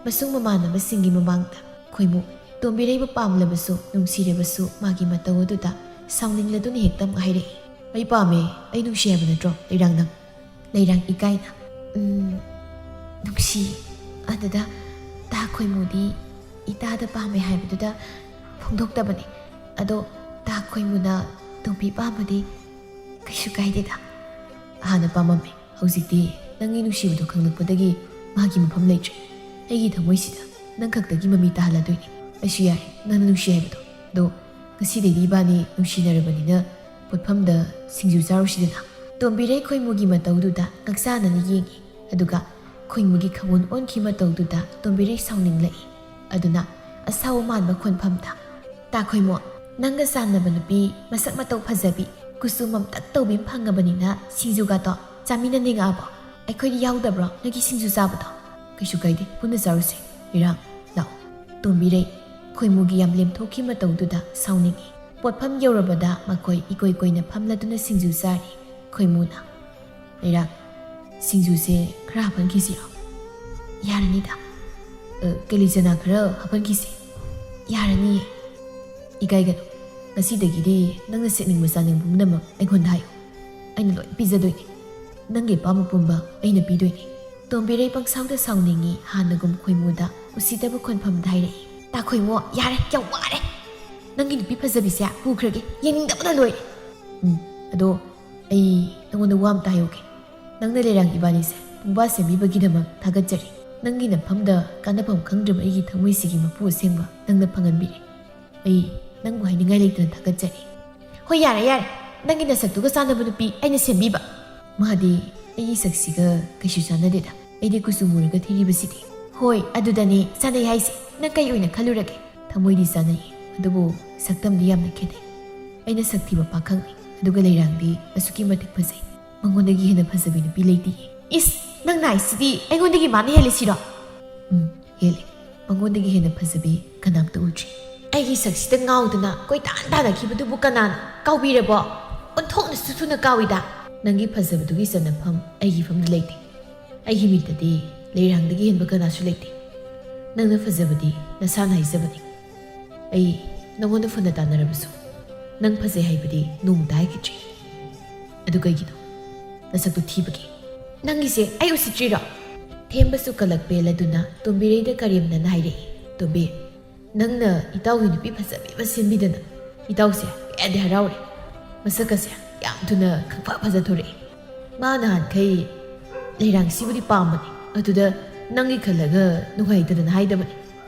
ꯃꯁꯨꯡ ꯃꯃꯥꯟꯅꯕꯁꯤꯡꯒꯤ ꯃꯃꯥꯡꯗ ꯈꯣꯏꯃꯨ ꯇꯣꯝꯕꯤꯔꯩꯕꯨ ꯄꯥꯝꯂꯕꯁꯨ ꯅꯨꯡꯁꯤꯔꯕꯁꯨ ꯃꯥꯒꯤ ꯃꯇꯧ ꯑꯗꯨꯗ ꯁꯥꯎꯅꯤꯡꯂꯗꯨꯅ ꯍꯦꯛꯇꯃꯛ ꯍꯥꯏꯔꯛꯏ ꯑꯩ ꯄꯥꯝꯃꯦ ꯑꯩ ꯅꯨꯡꯁꯤ ꯍꯥꯏꯕ ꯅꯠꯇ꯭ꯔో ꯂꯩꯔꯥꯡ ꯅꯪ ꯂꯩꯔꯥꯡ ꯏꯀꯥꯏꯅ ꯅꯨꯡꯁꯤ ꯑꯗꯨꯗ ꯇꯥ ꯈꯣꯏꯃꯨꯗꯤ ꯏꯇꯥꯗ ꯄꯥꯝꯃꯦ ꯍꯥꯏꯕꯗꯨꯗ ꯐꯣꯡꯗꯣꯛꯇꯕꯅꯤ ꯑꯗꯣ ꯇꯥ ꯈꯣꯏꯃꯨꯅ ꯇꯣꯝꯕꯤ ꯄꯥꯝꯕꯗꯤ ꯀꯩꯁꯨ ꯀꯥꯏꯗꯦꯗ ꯍꯥꯟꯅ ꯄꯥꯝꯃꯝꯃꯦ ꯍꯧꯖꯤꯛꯇꯤ ꯅꯪꯒꯤ ꯅꯨꯡꯁꯤꯕꯗꯣ ꯈꯪꯂꯛꯄꯗꯒꯤ ꯃꯥꯒꯤ ꯃꯐꯝ ꯂꯩꯇ꯭ꯔꯦ ꯑꯩꯒꯤ ꯊꯃꯣꯏꯁꯤꯗ ꯅꯪ ꯈꯛꯇꯒꯤ ꯃꯃꯤ ꯇꯥꯍꯜꯂꯗꯣꯏꯅꯤ ꯑꯩꯁꯨ ꯌꯥꯔꯦ ꯅꯪꯅ ꯅꯨꯡꯁꯤ ꯍꯥꯏꯕꯗꯣ ꯑꯗꯣ ꯉꯁꯤꯗꯩꯗꯤ ꯏꯕꯥꯅꯤ ꯅꯨꯡꯁꯤꯅꯔꯕꯅꯤꯅ ꯄꯣꯠꯐꯝꯗ ꯁꯤꯡꯖꯨ ꯆꯥꯔꯨꯁꯤꯗꯅ ꯇꯣꯝꯕꯤꯔꯩ ꯈꯣꯏꯃꯨꯒꯤ ꯃꯇꯧꯗꯨꯗ ꯉꯛꯆꯥꯅꯅ ꯌꯦꯡꯉꯤ ꯑꯗꯨꯒ ꯈꯣꯏꯃꯨꯒꯤ ꯈꯪꯋꯣꯟ ꯑꯣꯟꯈꯤ ꯃꯇꯧꯗꯨꯗ ꯇꯣꯝꯕꯤꯔꯩ ꯁꯥꯎꯅꯤꯡꯂꯛꯏ ꯑꯗꯨꯅ ꯑꯁꯥꯎ ꯃꯥꯟꯕ ꯈꯣꯟꯐꯝꯗ ꯇꯥ ꯈꯣꯏꯃꯨ ꯅꯪꯒ ꯆꯥꯟꯅꯕ ꯅꯨꯄꯤ ꯃꯁꯛ ꯃꯇꯧ ꯐꯖꯕꯤ ꯀꯨꯆꯨ ꯃꯝꯇꯛ ꯇꯧꯕꯤ ꯐꯪꯉꯕꯅꯤꯅ ꯁꯤꯡꯖꯨꯒꯥꯇꯣ ꯆꯥꯃꯤꯟꯅꯅꯤꯡꯉꯛꯑꯕꯣ ꯑꯩꯈꯣꯏꯗꯤ ꯌꯥꯎꯗꯕ꯭ꯔꯣ ꯅꯪꯒꯤ ꯁꯤꯡꯖꯨ ꯆꯥꯕꯗꯣ ꯀꯩꯁꯨ ꯀꯥꯏꯗꯦ ꯄꯨꯟꯅ ꯆꯥꯔꯨꯁꯦ ꯏꯔꯥꯡ ꯂꯥꯛꯑꯣ ꯇꯣꯝꯕꯤꯔꯩ ꯈꯣꯏꯃꯨꯒꯤ ꯌꯥꯝ ꯂꯦꯝꯊꯣꯛꯈꯤ ꯃꯇꯧꯗꯨꯗ ꯁꯥꯎꯅꯤꯡꯉꯤ ꯄꯣꯠꯐꯝ ꯌꯧꯔꯕꯗ ꯃꯈꯣꯏ ꯏꯀꯣꯏ ꯀꯣꯏꯅ ꯐꯝꯂꯗꯨꯅ ꯁꯤꯡꯖꯨ ꯆꯥꯔꯤ ꯈꯣꯏꯃꯨꯅ ꯂꯩꯔꯥꯡ ꯁꯤꯡꯖꯨꯁꯦ ꯈꯔ ꯍꯥꯞꯍꯟꯈꯤꯁꯤꯔꯣ ꯌꯥꯔꯅꯤꯗ ꯀꯦꯂꯤ ꯆꯅꯥ ꯈꯔ ꯍꯥꯞꯍꯟꯈꯤꯁꯤ ꯌꯥꯔꯅꯤꯌꯦ ꯏꯀꯥꯏꯒꯅꯨ ꯉꯁꯤꯗꯒꯤꯗꯤ ꯅꯪꯅ ꯁꯦꯠꯅꯤꯡꯕ ꯆꯥꯅꯤꯡꯕ ꯄꯨꯝꯅꯃꯛ ꯑꯩꯉꯣꯟꯗ ꯍꯥꯏꯌꯨ ꯑꯩꯅ ꯂꯣꯏ ꯄꯤꯖꯗꯣꯏꯅꯤ ꯅꯪꯒꯤ ꯑꯄꯥꯝꯕ ꯄꯨꯝꯕ ꯑꯩꯅ ꯄꯤꯗꯣꯏꯅꯤ ꯇꯣꯝꯕꯤꯔꯩ ꯄꯪꯁꯥꯎꯗ ꯁꯥꯎꯅꯤꯡꯉꯤ ꯍꯥꯟꯅꯒꯨꯝ ꯈꯣꯏꯃꯨꯗ ꯎꯁꯤꯠꯇꯕ ꯈꯣꯟꯐꯝꯗ ꯍꯥꯏꯔꯛꯏ ꯇꯥ ꯈꯣꯏꯃꯨ ꯌꯥꯔꯦ ꯌꯥꯝ ꯋꯥꯔꯦ ꯅꯪꯒꯤ ꯅꯨꯄꯤ ꯐꯖꯕꯤꯁꯦ ꯄꯨꯈ꯭ꯔꯒꯦ ꯌꯦꯡꯅꯤꯡꯗꯕꯅ ꯂꯣꯏꯔꯦ ꯑꯗꯣ ꯑꯩ ꯅꯪꯉꯣꯟꯗ ꯋꯥ ꯑꯝꯇ ꯍꯥꯏꯍꯧꯒꯦ ꯅꯪꯅ ꯂꯩꯔꯥꯡ ꯏꯕꯥꯅꯤꯁꯦ ꯄꯨꯡꯕꯥ ꯁꯦꯝꯕꯤꯕꯒꯤꯗꯃꯛ ꯊꯥꯒꯠꯆꯔꯤ ꯅꯪꯒꯤ ꯅꯐꯝꯗ ꯀꯥꯟꯅꯐꯝ ꯈꯪꯗ꯭ꯔꯕ ꯑꯩꯒꯤ ꯊꯃꯣꯏꯁꯤꯒꯤ ꯃꯄꯨ ꯑꯁꯦꯡꯕ ꯅꯪꯅ ꯐꯪꯍꯟꯕꯤꯔꯦ ꯑꯩ ꯅꯪꯕꯨ ꯍꯥꯏꯅꯤꯡꯉꯥꯏ ꯂꯩꯇꯅ ꯊꯥꯒꯠꯆꯔꯤ ꯍꯣꯏ ꯌꯥꯔꯦ ꯅꯪꯒꯤ ꯅꯁꯛꯇꯨꯒ ꯆꯥꯟꯅꯕ ꯅꯨꯄꯤ ꯑꯩꯅ ꯁꯦꯝꯕꯤꯕ ꯃꯥꯗꯤ ꯑꯩꯒꯤ ꯁꯛꯁꯤꯒ ꯀꯩꯁꯨ ꯆꯥꯟꯅꯗꯦꯗ ꯑꯩꯗꯤ ꯀꯨꯆꯨ ꯃꯨꯔꯒ ꯊꯤꯔꯤꯕꯁꯤꯗꯤ ꯍꯣꯏ ꯑꯗꯨꯗꯅꯦ ꯆꯥꯟꯅꯩ ꯍꯥꯏꯁꯦ ꯅꯪ ꯀꯩ ꯑꯣꯏꯅ ꯈꯜꯂꯨꯔꯒꯦ ꯊꯃꯣꯏꯗꯤ ꯆꯥꯟꯅꯩ ꯑꯗꯨꯕꯨ ꯁꯛꯇꯝꯗꯤ ꯌꯥꯝꯅ ꯈꯦꯠꯅꯩ ꯑꯩꯅ ꯁꯛꯊꯤꯕ ꯄꯥꯈꯪꯅꯤ ꯑꯗꯨꯒ ꯂꯩꯔꯥꯡꯗꯤ ꯑꯁꯨꯛꯀꯤ ꯃꯇꯤꯛ ꯐꯖꯩ ꯃꯉꯣꯟꯗꯒꯤ ꯍꯦꯟꯅ ꯐꯖꯕꯤ ꯅꯨꯄꯤ ꯂꯩꯇꯦꯌꯦ ꯏꯁ ꯅꯪꯅ ꯍꯥꯏꯁꯤꯗꯤ ꯑꯩꯉꯣꯟꯗꯒꯤ ꯃꯥꯅ ꯍꯦꯜꯂꯤꯁꯤꯔꯣ ꯍꯦꯜꯂꯤ ꯃꯉꯣꯟꯗꯒꯤ ꯍꯦꯟꯅ ꯐꯖꯕꯤ ꯀꯅꯥꯝꯇ ꯎꯗ꯭ꯔꯤ ꯑꯩꯒꯤ ꯁꯛꯁꯤꯗ ꯉꯥꯎꯗꯅ ꯀꯣꯏꯇꯥꯟ ꯇꯥꯟꯅꯈꯤꯕꯗꯨꯕꯨ ꯀꯅꯥꯅ ꯀꯥꯎꯕꯤꯔꯕꯣ ꯑꯣꯟꯊꯣꯛꯅꯁꯨ ꯊꯨꯅ ꯀꯥꯎꯏꯗ ꯅꯪꯒꯤ ꯐꯖꯕꯗꯨꯒꯤ ꯆꯟꯅꯐꯝ ꯑꯩꯒꯤ ꯐꯝꯗ ꯂꯩꯇꯦ ꯑꯩꯒꯤ ꯃꯤꯠꯇꯗꯤ ꯂꯩꯔꯥꯡꯗꯒꯤ ꯍꯦꯟꯕ ꯀꯅꯥꯁꯨ ꯂꯩꯇꯦ ꯅꯪꯅ ꯐꯖꯕꯗꯤ ꯅꯁꯥꯅ ꯍꯥꯏꯖꯕꯅꯤ ꯑꯩ ꯅꯪꯉꯣꯟꯗ ꯐꯅ ꯇꯥꯟꯅꯔꯕꯁꯨ ꯅꯪ ꯐꯖꯩ ꯍꯥꯏꯕꯗꯤ ꯅꯣꯡꯃꯇ ꯍꯥꯏꯈꯤꯗ꯭ꯔꯤ ꯑꯗꯨ ꯀꯩꯒꯤꯅꯣ ꯅꯁꯛꯇꯨ ꯊꯤꯕꯒꯤ ꯅꯪꯒꯤꯁꯦ ꯑꯩ ꯎꯁꯤꯠꯇ꯭ꯔꯤꯔꯣ ꯊꯦꯝꯕꯁꯨ ꯀꯂꯛ ꯄꯦꯜꯂꯗꯨꯅ ꯇꯣꯝꯕꯤꯔꯩꯗ ꯀꯔꯦꯝꯅꯅ ꯍꯥꯏꯔꯛꯏ ꯇꯣꯝꯕꯤ ꯅꯪꯅ ꯏꯇꯥꯎꯒꯤ ꯅꯨꯄꯤ ꯐꯖꯕꯤꯕ ꯁꯦꯝꯕꯤꯗꯅ ꯏꯇꯥꯎꯁꯦ ꯀꯌꯥꯗꯤ ꯍꯔꯥꯎꯔꯦ ꯃꯁꯛꯀꯁꯦ ꯌꯥꯝ ꯊꯨꯅ ꯈꯪꯐ ꯐꯖꯊꯣꯔꯛꯑꯦ ꯃꯥ ꯅꯍꯥꯟꯈꯩ ꯂꯩꯔꯥꯡꯁꯤꯕꯨꯗꯤ ꯄꯥꯝꯕꯅꯤ ꯑꯗꯨꯗ ꯅꯪꯒꯤ ꯈꯜꯂꯒ ꯅꯨꯡꯉꯥꯏꯇꯗꯅ ꯍꯥꯏꯗꯕꯅꯤ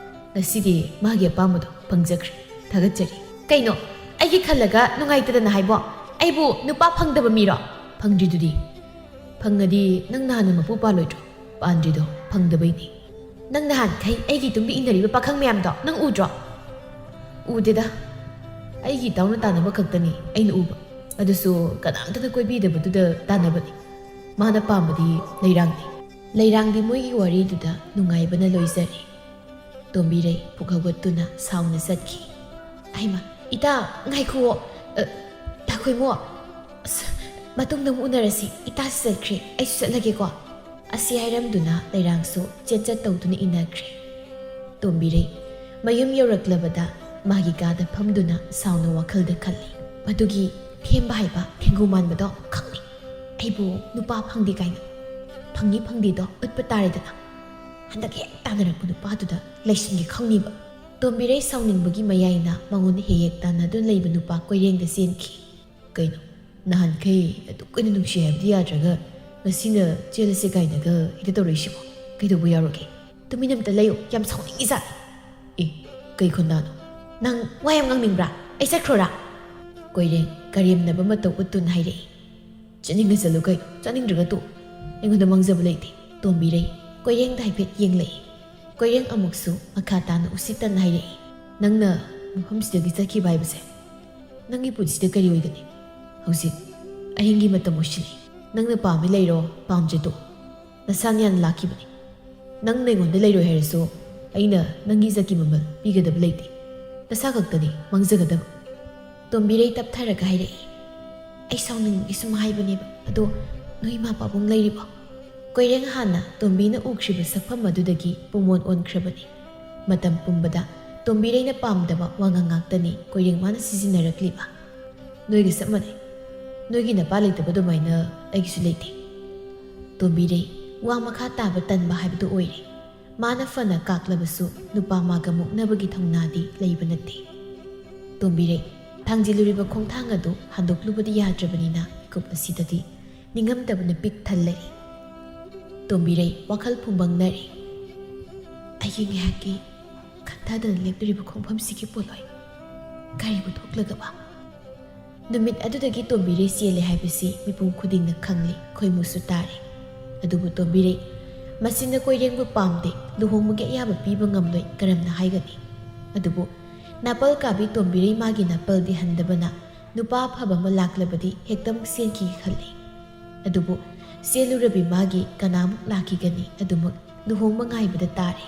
ꯉꯁꯤꯗꯤ ꯃꯥꯒꯤ ꯑꯄꯥꯝꯕꯗꯣ ꯐꯪꯖꯈ꯭ꯔꯦ ꯊꯥꯒꯠꯆꯔꯤ ꯀꯩꯅꯣ ꯑꯩꯒꯤ ꯈꯜꯂꯒ ꯅꯨꯡꯉꯥꯏꯇꯗꯅ ꯍꯥꯏꯕꯣ ꯑꯩꯕꯨ ꯅꯨꯄꯥ ꯐꯪꯗꯕ ꯃꯤꯔꯣ ꯐꯪꯗ꯭ꯔꯤꯗꯨꯗꯤ ꯐꯪꯉꯗꯤ ꯅꯪ ꯅꯍꯥꯟꯅ ꯃꯄꯨ ꯄꯥꯜꯂꯣꯏꯗ꯭ꯔꯣ ꯄꯥꯟꯗ꯭ꯔꯤꯗꯣ ꯐꯪꯗꯕꯩꯅꯤ ꯅꯪ ꯅꯍꯥꯟꯈꯩ ꯑꯩꯒꯤ ꯇꯨꯡꯗ ꯏꯟꯅꯔꯤꯕ パꯈꯪ ꯃꯌꯥꯝꯗꯣ ꯅꯪ ꯎꯗ꯭ꯔꯣ ꯎꯗꯦꯗ ꯑꯩꯒꯤ ꯏꯇꯥꯎꯅ ꯇꯥꯟꯅꯕ ꯈꯛꯇꯅꯤ ꯑꯩꯅ ꯎꯕ ꯑꯗꯨꯁꯨ ꯀꯅꯥꯝꯇꯅ ꯀꯣꯏꯕꯤꯗꯕꯗꯨꯗ ꯇꯥꯟꯅꯕꯅꯤ ꯃꯥꯅ ꯄꯥꯝꯕꯗꯤ ꯂꯩꯔꯥꯡꯗꯤ ꯃꯣꯏꯒꯤ ꯋꯥꯔꯤꯗꯨꯗ ꯅꯨꯡꯉꯥꯏꯕꯅ ꯂꯣꯏꯖꯔꯦ ꯇꯣꯝꯕꯤꯔꯩ ꯄꯨꯛ ꯍꯧꯒꯠꯇꯨꯅ ꯁꯥꯎꯅ ꯆꯠꯈꯤ ꯑꯩꯃ ꯏꯇꯥ ꯉꯥꯏꯈꯨꯑꯣ ꯇꯥꯈꯣꯏꯃꯣ ꯑꯁ ꯃꯇꯨꯡꯗ ꯑꯃꯨꯛ ꯎꯅꯔꯁꯤ ꯏꯇꯥꯁꯤ ꯆꯠꯈ꯭ꯔꯦ ꯑꯩꯁꯨ ꯆꯠꯂꯒꯦꯀꯣ ꯑꯁꯤ ꯍꯥꯏꯔꯝꯗꯨꯅ ꯂꯩꯔꯥꯡꯁꯨ ꯆꯦꯠꯆꯠ ꯇꯧꯗꯨꯅ ꯏꯟꯅꯈ꯭ꯔꯦ ꯇꯣꯝꯕꯤꯔꯩ ꯃꯌꯨꯝ ꯌꯧꯔꯛꯂꯕꯗ ꯃꯥꯒꯤ ꯀꯥꯗ ꯐꯝꯗꯨꯅ ꯁꯥꯎꯅ ꯋꯥꯈꯜꯗ ꯈꯜꯂꯤ ꯃꯗꯨꯒꯤ ꯊꯦꯝꯕ ꯍꯥꯏꯕ ꯊꯦꯡꯒꯨ ꯃꯥꯟꯕꯗꯣ ꯈꯪꯅꯤ ꯑꯩꯕꯨ ꯅꯨꯄꯥ ꯐꯪꯗꯦ ꯀꯥꯏꯅ ꯐꯪꯉꯤ ꯐꯪꯗꯦꯗꯣ ꯎꯠꯄ ꯇꯥꯔꯦꯗꯅ ꯍꯟꯗꯛ ꯍꯦꯛ ꯇꯥꯟꯅꯔꯛꯄ ꯅꯨꯄꯥꯗꯨꯗ ꯂꯩꯁꯤꯟꯒꯦ ꯈꯪꯅꯤꯕ ꯇꯣꯝꯕꯤꯔꯩ ꯁꯥꯎꯅꯤꯡꯕꯒꯤ ꯃꯌꯥꯏꯅ ꯃꯉꯣꯟꯗ ꯍꯦꯛ ꯇꯥꯟꯅꯗꯨꯅ ꯂꯩꯕ ꯅꯨꯄꯥ ꯀꯣꯏꯔꯦꯡꯗ ꯆꯦꯟꯈꯤ ꯀꯩꯅꯣ ꯅꯍꯥꯟꯈꯩ ꯑꯗꯨꯛ ꯀꯨꯏꯅ ꯅꯨꯡꯁꯤ ꯍꯥꯏꯕꯗꯤ ꯌꯥꯗ꯭ꯔꯒ ꯉꯁꯤꯅ ꯆꯦꯜꯂꯁꯦ ꯀꯥꯏꯅꯒ ꯍꯦꯛꯇ ꯇꯧꯔꯛꯏꯁꯤꯕꯣ ꯀꯩꯗꯧꯕ ꯌꯥꯎꯔꯒꯦ ꯇꯨꯃꯤꯟꯅ ꯑꯝꯇ ꯂꯩꯌꯣ ꯌꯥꯝ ꯁꯥꯎꯅꯤꯡꯉꯤꯖꯥꯠꯅꯤ ꯑꯦ ꯀꯩ ꯈꯣꯟꯗꯥꯅꯣ ꯅꯪ ꯋꯥ ꯌꯥꯝ ꯉꯥꯡꯅꯤꯡꯕ꯭ꯔꯥ ꯑꯩ ꯆꯠꯈ꯭ꯔꯣꯔꯥ ꯀꯣꯏꯔꯦꯡ ꯀꯔꯦꯝꯅꯕ ꯃꯇꯧ ꯎꯠꯇꯨꯅ ꯍꯥꯏꯔꯛꯏ ꯆꯠꯅꯤꯡꯉ ꯆꯠꯂꯨ ꯀꯩꯅꯣ ꯆꯠꯅꯤꯡꯗ꯭ꯔꯒ ꯇꯣ ꯑꯩꯉꯣꯟꯗ ꯃꯥꯡꯖꯕ ꯂꯩꯇꯦ ꯇꯣꯝꯕꯤꯔꯩ ꯀꯣꯏꯔꯦꯡꯗ ꯍꯥꯏꯐꯦꯠ ꯌꯦꯡꯂꯛꯏ ꯀꯣꯏꯔꯦꯡ ꯑꯃꯨꯛꯁꯨ ꯃꯈꯥ ꯇꯥꯅ ꯎꯁꯤꯠꯇꯅ ꯍꯥꯏꯔꯛꯏ ꯅꯪꯅ ꯃꯐꯝꯁꯤꯗꯒꯤ ꯆꯠꯈꯤꯕ ꯍꯥꯏꯕꯁꯦ ꯅꯪꯒꯤ ꯄꯨꯟꯁꯤꯗ ꯀꯔꯤ ꯑꯣꯏꯒꯅꯤ ꯍꯧꯖꯤꯛ ꯑꯍꯤꯡꯒꯤ ꯃꯇꯝ ꯑꯣꯏꯁꯤꯜꯂꯤ ꯅꯪꯅ ꯄꯥꯝꯃꯤ ꯂꯩꯔꯣ ꯄꯥꯝꯗ꯭ꯔꯦꯗꯣ ꯅꯁꯥꯅ ꯌꯥꯝꯅ ꯂꯥꯛꯈꯤꯕꯅꯤ ꯅꯪ ꯑꯩꯉꯣꯟꯗ ꯂꯩꯔꯣꯏ ꯍꯥꯏꯔꯁꯨ ꯑꯩꯅ ꯅꯪꯒꯤ ꯏꯖꯠꯀꯤ ꯃꯃꯜ ꯄꯤꯒꯗꯕ ꯂꯩꯇꯦ ꯅꯁꯥ ꯈꯛꯇꯅꯤ ꯃꯥꯡꯖꯒꯗꯕ ꯇꯣꯝꯕꯤꯔꯩ ꯇꯞꯊꯔꯒ ꯍꯥꯏꯔꯛꯏ ꯑꯩ ꯁꯥꯎꯅꯤꯡꯕꯒꯤ ꯁꯨꯝ ꯍꯥꯏꯕꯅꯦꯕ ꯑꯗꯣ ꯅꯣꯏ ꯏꯃꯥ ꯄꯥꯕꯨꯡ ꯂꯩꯔꯤꯕꯣ ꯀꯣꯏꯔꯦꯡ ꯍꯥꯟꯅ ꯇꯣꯝꯕꯤꯅ ꯎꯈ꯭ꯔꯤꯕ ꯁꯛꯐꯝ ꯑꯗꯨꯗꯒꯤ ꯄꯨꯡꯑꯣꯟ ꯑꯣꯟꯈ꯭ꯔꯕꯅꯤ ꯃꯇꯝ ꯄꯨꯝꯕꯗ ꯇꯣꯝꯕꯤꯔꯩꯅ ꯄꯥꯝꯗꯕ ꯋꯥꯉꯥꯡ ꯉꯥꯛꯇꯅꯤ ꯀꯣꯏꯔꯦꯡ ꯃꯥꯅ ꯁꯤꯖꯤꯟꯅꯔꯛꯂꯤꯕ ꯅꯣꯏꯒ ꯆꯞ ꯃꯥꯟꯅꯩ ꯅꯣꯏꯒꯤ ꯅꯄꯥ ꯂꯩꯇꯕ ꯑꯗꯨꯃꯥꯏꯅ ꯑꯩꯒꯤꯁꯨ ꯂꯩꯇꯦ ꯇꯣꯝꯕꯤꯔꯩ ꯋꯥ ꯃꯈꯥ ꯇꯥꯕ ꯇꯟꯕ ꯍꯥꯏꯕꯗꯨ ꯑꯣꯏꯔꯦ ꯃꯥꯅ ꯐꯅ ꯀꯥꯛꯂꯕꯁꯨ ꯅꯨꯄꯥ ꯃꯥꯒ ꯃꯨꯛꯅꯕꯒꯤ ꯊꯧꯅꯥꯗꯤ ꯂꯩꯕ ꯅꯠꯇꯦ ꯇꯣꯝꯕꯤꯔꯩ ꯊꯥꯡꯖꯤꯜꯂꯨꯔꯤꯕ ꯈꯣꯡꯊꯥꯡ ꯑꯗꯨ ꯍꯟꯗꯣꯛꯂꯨꯕꯗꯤ ꯌꯥꯗ꯭ꯔꯕꯅꯤꯅ ꯀꯨꯞ ꯑꯁꯤꯗꯗꯤ ꯅꯤꯡꯉꯝꯗꯕꯅ ꯄꯤꯛ ꯊꯜꯂꯛꯏ ꯇꯣꯝꯕꯤꯔꯩ ꯋꯥꯈꯜ ꯐꯨꯝꯕꯪꯅꯔꯤ ꯑꯩꯒꯤ ꯉꯥꯏꯍꯥꯛꯀꯤ ꯈꯟꯊꯗꯅ ꯂꯦꯞꯂꯨꯔꯤꯕ ꯈꯣꯡꯐꯝꯁꯤꯒꯤ ꯄꯣꯠꯂꯣꯏ ꯀꯔꯤꯕꯨ ꯊꯣꯛꯂꯒꯕ ꯅꯨꯃꯤꯠ ꯑꯗꯨꯗꯒꯤ ꯇꯣꯝꯕꯤꯔꯩ ꯆꯦꯜꯂꯦ ꯍꯥꯏꯕꯁꯤ ꯃꯤꯄꯨꯝ ꯈꯨꯗꯤꯡꯅ ꯈꯪꯂꯤ ꯈꯣꯏꯃꯨꯁꯨ ꯇꯥꯔꯦ ꯑꯗꯨꯕꯨ ꯇꯣꯝꯕꯤꯔꯩ ꯃꯁꯤꯅ ꯀꯣꯏꯔꯦꯡꯕꯨ ꯄꯥꯝꯗꯦ ꯂꯨꯍꯣꯡꯕꯒꯤ ꯑꯌꯥꯕ ꯄꯤꯕ ꯉꯝꯂꯣꯏ ꯀꯔꯝꯅ ꯍꯥꯏꯒꯅꯤ ꯑꯗꯨꯕꯨ ꯅꯥꯄꯜ ꯀꯥꯕꯤ ꯇꯣꯝꯕꯤꯔꯩ ꯃꯥꯒꯤ ꯅꯥꯄꯜꯗꯤ ꯍꯟꯗꯕꯅ ꯅꯨꯄꯥ ꯑꯐꯕ ꯑꯃ ꯂꯥꯛꯂꯕꯗꯤ ꯍꯦꯛꯇꯃꯛ ꯆꯦꯟꯈꯤꯒꯦ ꯈꯜꯂꯤ ꯑꯗꯨꯕꯨ ꯆꯦꯜꯂꯨꯔꯕꯤ ꯃꯥꯒꯤ ꯀꯅꯥꯃꯨꯛ ꯂꯥꯛꯈꯤꯒꯅꯤ ꯑꯗꯨꯃꯛ ꯂꯨꯍꯣꯡꯕ ꯉꯥꯏꯕꯗ ꯇꯥꯔꯦ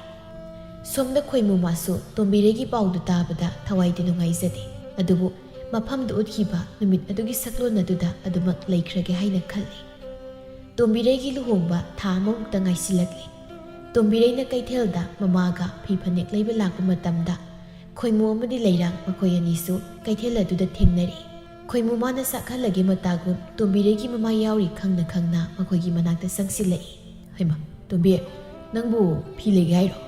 ꯁꯣꯝꯗ ꯈꯣꯏꯃꯨ ꯃꯥꯁꯨ ꯇꯣꯝꯕꯤꯔꯩꯒꯤ ꯄꯥꯎꯗꯨ ꯇꯥꯕꯗ ꯊꯋꯥꯏꯗꯤ ꯅꯨꯡꯉꯥꯏꯖꯗꯦ ꯑꯗꯨꯕꯨ ꯃꯐꯝꯗ ꯎꯠꯈꯤꯕ ꯅꯨꯃꯤꯠ ꯑꯗꯨꯒꯤ ꯁꯛꯂꯣꯟ ꯑꯗꯨꯗ ꯑꯗꯨꯃꯛ ꯂꯩꯈ꯭ꯔꯒꯦ ꯍꯥꯏꯅ ꯈꯜꯂꯤ ꯇꯣꯝꯕꯤꯔꯩꯒꯤ ꯂꯨꯍꯣꯡꯕ ꯊꯥ ꯑꯃꯃꯨꯛꯇ ꯉꯥꯏꯁꯤꯜꯂꯛꯂꯤ ꯇꯣꯝꯕꯤꯔꯩꯅ ꯀꯩꯊꯦꯜꯗ ꯃꯃꯥꯒ ꯐꯤ ꯐꯅꯦꯛ ꯂꯩꯕ ꯂꯥꯛꯄ ꯃꯇꯝꯗ ꯈꯣꯏꯃꯨ ꯑꯃꯗꯤ ꯂꯩꯔꯥꯡ ꯃꯈꯣꯏ ꯑꯅꯤꯁꯨ ꯀꯩꯊꯦꯜ ꯑꯗꯨꯗ ꯊꯦꯡꯅꯔꯤ ꯈꯣꯏꯃꯨ ꯃꯥꯅ ꯆꯥꯛꯍꯜꯂꯒꯦ ꯃꯇꯥꯒꯨꯝ ꯇꯣꯝꯕꯤꯔꯩꯒꯤ ꯃꯃꯥ ꯌꯥꯎꯔꯤ ꯈꯪꯅ ꯈꯪꯅ ꯃꯈꯣꯏꯒꯤ ꯃꯅꯥꯛꯇ ꯆꯪꯁꯤꯜꯂꯛꯏ ꯍꯩꯃ ꯇꯣꯝꯕꯤ ꯅꯪꯕꯨ ꯐꯤ ꯂꯩꯒꯦ ꯍꯥꯏꯔꯣ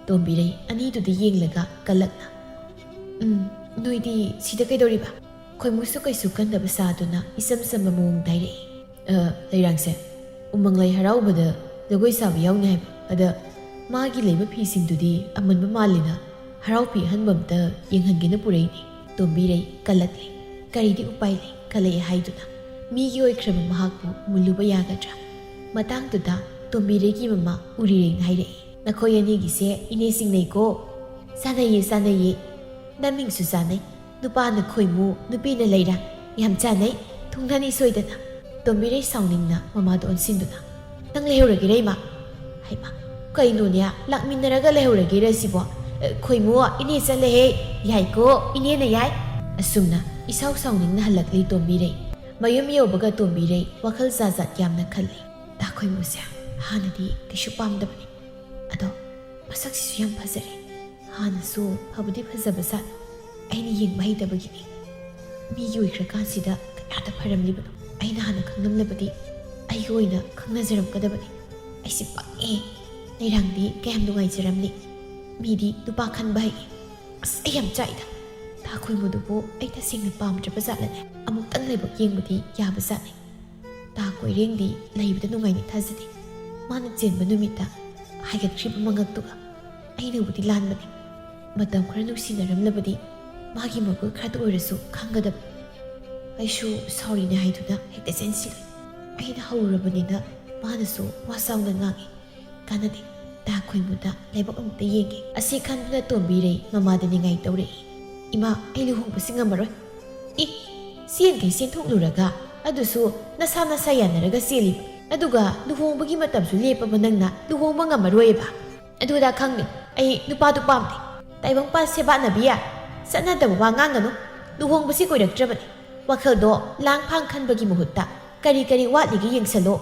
ꯇꯣꯝꯕꯤꯔꯩ ꯑꯅꯤꯗꯨꯗ ꯌꯦꯡꯂꯒ ꯀꯜꯂꯛꯅ ꯅꯣꯏꯗꯤ ꯁꯤꯗ ꯀꯩꯗꯧꯔꯤꯕ ꯈꯣꯏꯃꯨꯁꯨ ꯀꯩꯁꯨ ꯀꯟꯗꯕ ꯁꯥꯗꯨꯅ ꯏꯆꯝ ꯆꯝꯕ ꯃꯑꯣꯡꯗ ꯍꯥꯏꯔꯛꯏ ꯂꯩꯔꯥꯡꯁꯦ ꯎꯃꯪ ꯂꯩ ꯍꯔꯥꯎꯕꯗ ꯖꯒꯣꯏ ꯁꯥꯕ ꯌꯥꯎꯅꯤ ꯍꯥꯏꯕ ꯑꯗ ꯃꯥꯒꯤ ꯂꯩꯕ ꯐꯤꯁꯤꯡꯗꯨꯗꯤ ꯑꯃꯟꯕ ꯃꯥꯜꯂꯤꯅ ꯍꯔꯥꯎ ꯐꯤ ꯑꯍꯟꯕ ꯑꯝꯇ ꯌꯦꯡꯍꯟꯒꯦꯅ ꯄꯨꯔꯛꯏꯅꯤ ꯇꯣꯝꯕꯤꯔꯩ ꯀꯜꯂꯛꯂꯤ ꯀꯔꯤꯗꯤ ꯎꯄꯥꯏ ꯂꯩ ꯀꯜꯂꯛꯑꯦ ꯍꯥꯏꯗꯨꯅ ꯃꯤꯒꯤ ꯑꯣꯏꯈ꯭ꯔꯕ ꯃꯍꯥꯛꯄꯨ ꯃꯨꯜꯂꯨꯕ ꯌꯥꯒꯗ꯭ꯔꯥ ꯃꯇꯥꯡꯗꯨꯗ ꯇꯣꯝꯕꯤꯔꯩꯒꯤ ꯃꯃꯥ ꯎꯔꯤꯔꯩꯅ ꯍꯥꯏꯔꯛꯏ ꯅꯈꯣꯏ ꯑꯅꯤꯒꯤꯁꯦ ꯏꯅꯦ ꯆꯤꯡꯅꯩꯀꯣ ꯆꯥꯟꯅꯩꯌꯦ ꯆꯥꯟꯅꯩꯌꯦ ꯅꯃꯤꯡꯁꯨ ꯆꯥꯟꯅꯩ ꯅꯨꯄꯥꯅ ꯈꯣꯏꯃꯨ ꯅꯨꯄꯤꯅ ꯂꯩꯔꯥꯡ ꯌꯥꯝ ꯆꯥꯟꯅꯩ ꯊꯨꯡꯅꯅꯤ ꯁꯣꯏꯗꯅ ꯇꯣꯝꯕꯤꯔꯩ ꯁꯥꯎꯅꯤꯡꯅ ꯃꯃꯥꯗ ꯑꯣꯟꯁꯤꯟꯗꯨꯅ ꯅꯪ ꯂꯩꯍꯧꯔꯒꯦꯔ ꯏꯃꯥ ꯍꯩꯃꯥ ꯀꯩꯅꯣꯅꯦ ꯂꯥꯛꯃꯤꯟꯅꯔꯒ ꯂꯩꯍꯧꯔꯒꯦꯔ ꯁꯤꯕꯣ ꯈꯣꯏꯃꯨ ꯏꯅꯦ ꯆꯠꯂꯦꯍꯦ ꯌꯥꯏꯀꯣ ꯏꯅꯦꯅ ꯌꯥꯏ ꯑꯁꯨꯝꯅ ꯏꯁꯥꯎ ꯁꯥꯎꯅꯤꯡꯅ ꯍꯜꯂꯛꯂꯤ ꯇꯣꯝꯕꯤꯔꯩ ꯃꯌꯨꯝ ꯌꯧꯕꯒ ꯇꯣꯝꯕꯤꯔꯩ ꯋꯥꯈꯜ ꯖꯥꯠ ꯌꯥꯝꯅ ꯈꯜꯂꯤ ꯈꯣꯏꯃꯨꯁꯦ ꯍꯥꯟꯅꯗꯤ ꯀꯩꯁꯨ ꯄꯥꯝꯗꯕꯅꯤ ꯑꯗꯣ ꯃꯁꯛꯁꯤꯁꯨ ꯌꯥꯝ ꯐꯖꯔꯦ ꯍꯥꯟꯅꯁꯨ ꯐꯕꯨꯗꯤ ꯐꯖꯕ ꯖꯥꯠ ꯑꯩꯅ ꯌꯦꯡꯕ ꯍꯩꯇꯕꯒꯤꯅꯤ ꯃꯤꯒꯤ ꯑꯣꯏꯈ꯭ꯔꯀꯥꯟꯁꯤꯗ ꯀꯌꯥꯗ ꯐꯔꯝꯂꯤꯕꯅꯣ ꯑꯩꯅ ꯍꯥꯟꯅ ꯈꯪꯂꯝꯂꯕꯗꯤ ꯑꯩꯒꯤ ꯑꯣꯏꯅ ꯈꯪꯅꯖꯔꯝꯒꯗꯕꯅꯤ ꯑꯩꯁꯤ ꯄꯪꯉꯦ ꯂꯩꯔꯥꯡꯗꯤ ꯀꯌꯥꯝ ꯅꯨꯡꯉꯥꯏꯖꯔꯝꯅꯤ ꯃꯤꯗꯤ ꯅꯨꯄꯥ ꯈꯟꯕ ꯍꯩ ꯑꯁ ꯑꯩ ꯌꯥꯝ ꯆꯥꯛꯏꯗ ꯇꯥ ꯈꯣꯏꯃꯨꯗꯨꯕꯨ ꯑꯩ ꯇꯁꯦꯡꯅ ꯄꯥꯝꯗ꯭ꯔꯕ ꯖꯥꯠꯂꯅꯦ ꯑꯃꯨꯛꯇꯪ ꯂꯥꯏꯕꯛ ꯌꯦꯡꯕꯗꯤ ꯌꯥꯕ ꯖꯥꯠꯅꯤ ꯇꯥ ꯀꯣꯏꯔꯦꯡꯗꯤ ꯂꯩꯕꯗ ꯅꯨꯡꯉꯥꯏꯅꯤ ꯊꯥꯖꯗꯦ ꯃꯥꯅ ꯆꯦꯟꯕ ꯅꯨꯃꯤꯠꯇ ꯍꯥꯏꯒꯠꯈ꯭ꯔꯤꯕ ꯃꯉꯛꯇꯨꯒ ꯑꯩꯅꯕꯨꯗꯤ ꯂꯥꯟꯕꯅꯤ ꯃꯇꯝ ꯈꯔ ꯅꯨꯡꯁꯤꯅꯔꯝꯂꯕꯗꯤ ꯃꯥꯒꯤ ꯃꯒꯨꯜ ꯈꯔꯇ ꯑꯣꯏꯔꯁꯨ ꯈꯪꯒꯗꯕ ꯑꯩꯁꯨ ꯁꯥꯎꯔꯤꯅꯦ ꯍꯥꯏꯗꯨꯅ ꯍꯦꯛꯇ ꯆꯦꯟꯁꯤꯜꯂꯤ ꯑꯩꯅ ꯍꯧꯔꯨꯔꯕꯅꯤꯅ ꯃꯥꯅꯁꯨ ꯋꯥ ꯆꯥꯎꯅ ꯉꯥꯡꯉꯤ ꯀꯥꯟꯅꯗꯦ ꯇꯥ ꯈꯣꯏꯃꯨꯗ ꯂꯥꯏꯕꯛ ꯑꯃꯨꯛꯇ ꯌꯦꯡꯒꯦ ꯑꯁꯤ ꯈꯟꯗꯨꯅ ꯇꯣꯝꯕꯤꯔꯩ ꯃꯃꯥꯗ ꯅꯤꯡꯉꯥꯏ ꯇꯧꯔꯛꯏ ꯏꯃꯥ ꯑꯩ ꯂꯨꯍꯣꯡꯕꯁꯤ ꯉꯝꯃꯔꯣꯏ ꯏ ꯆꯦꯟꯈꯩ ꯆꯦꯟꯊꯣꯛꯂꯨꯔꯒ ꯑꯗꯨꯁꯨ ꯅꯁꯥ ꯅꯁꯥ ꯌꯥꯅꯔꯒ ꯆꯦꯜꯂꯤꯕ ꯑꯗꯨꯒ ꯂꯨꯍꯣꯡꯕꯒꯤ ꯃꯇꯝꯁꯨ ꯂꯦꯞꯄꯕ ꯅꯪꯅ ꯂꯨꯍꯣꯡꯕ ꯉꯝꯃꯔꯣꯏꯕ ꯑꯗꯨꯗ ꯈꯪꯅꯤ ꯑꯩ ꯅꯨꯄꯥꯗꯨ ꯄꯥꯝꯗꯦ ꯇꯥꯏꯕꯪꯄꯥꯟ ꯁꯦꯕꯥꯠꯅꯕꯤ ꯌꯥ ꯆꯠꯅꯗꯕ ꯋꯥ ꯉꯥꯡꯒꯅꯨ ꯂꯨꯍꯣꯡꯕꯁꯤ ꯀꯣꯏꯔꯛꯇ꯭ꯔꯕꯅꯤ ꯋꯥꯈꯜꯗꯣ ꯂꯥꯡ ꯐꯥꯡ ꯈꯟꯕꯒꯤ ꯃꯍꯨꯠꯇ ꯀꯔꯤ ꯀꯔꯤ ꯋꯥꯠꯂꯤꯒꯦ ꯌꯦꯡꯁꯜꯂꯣ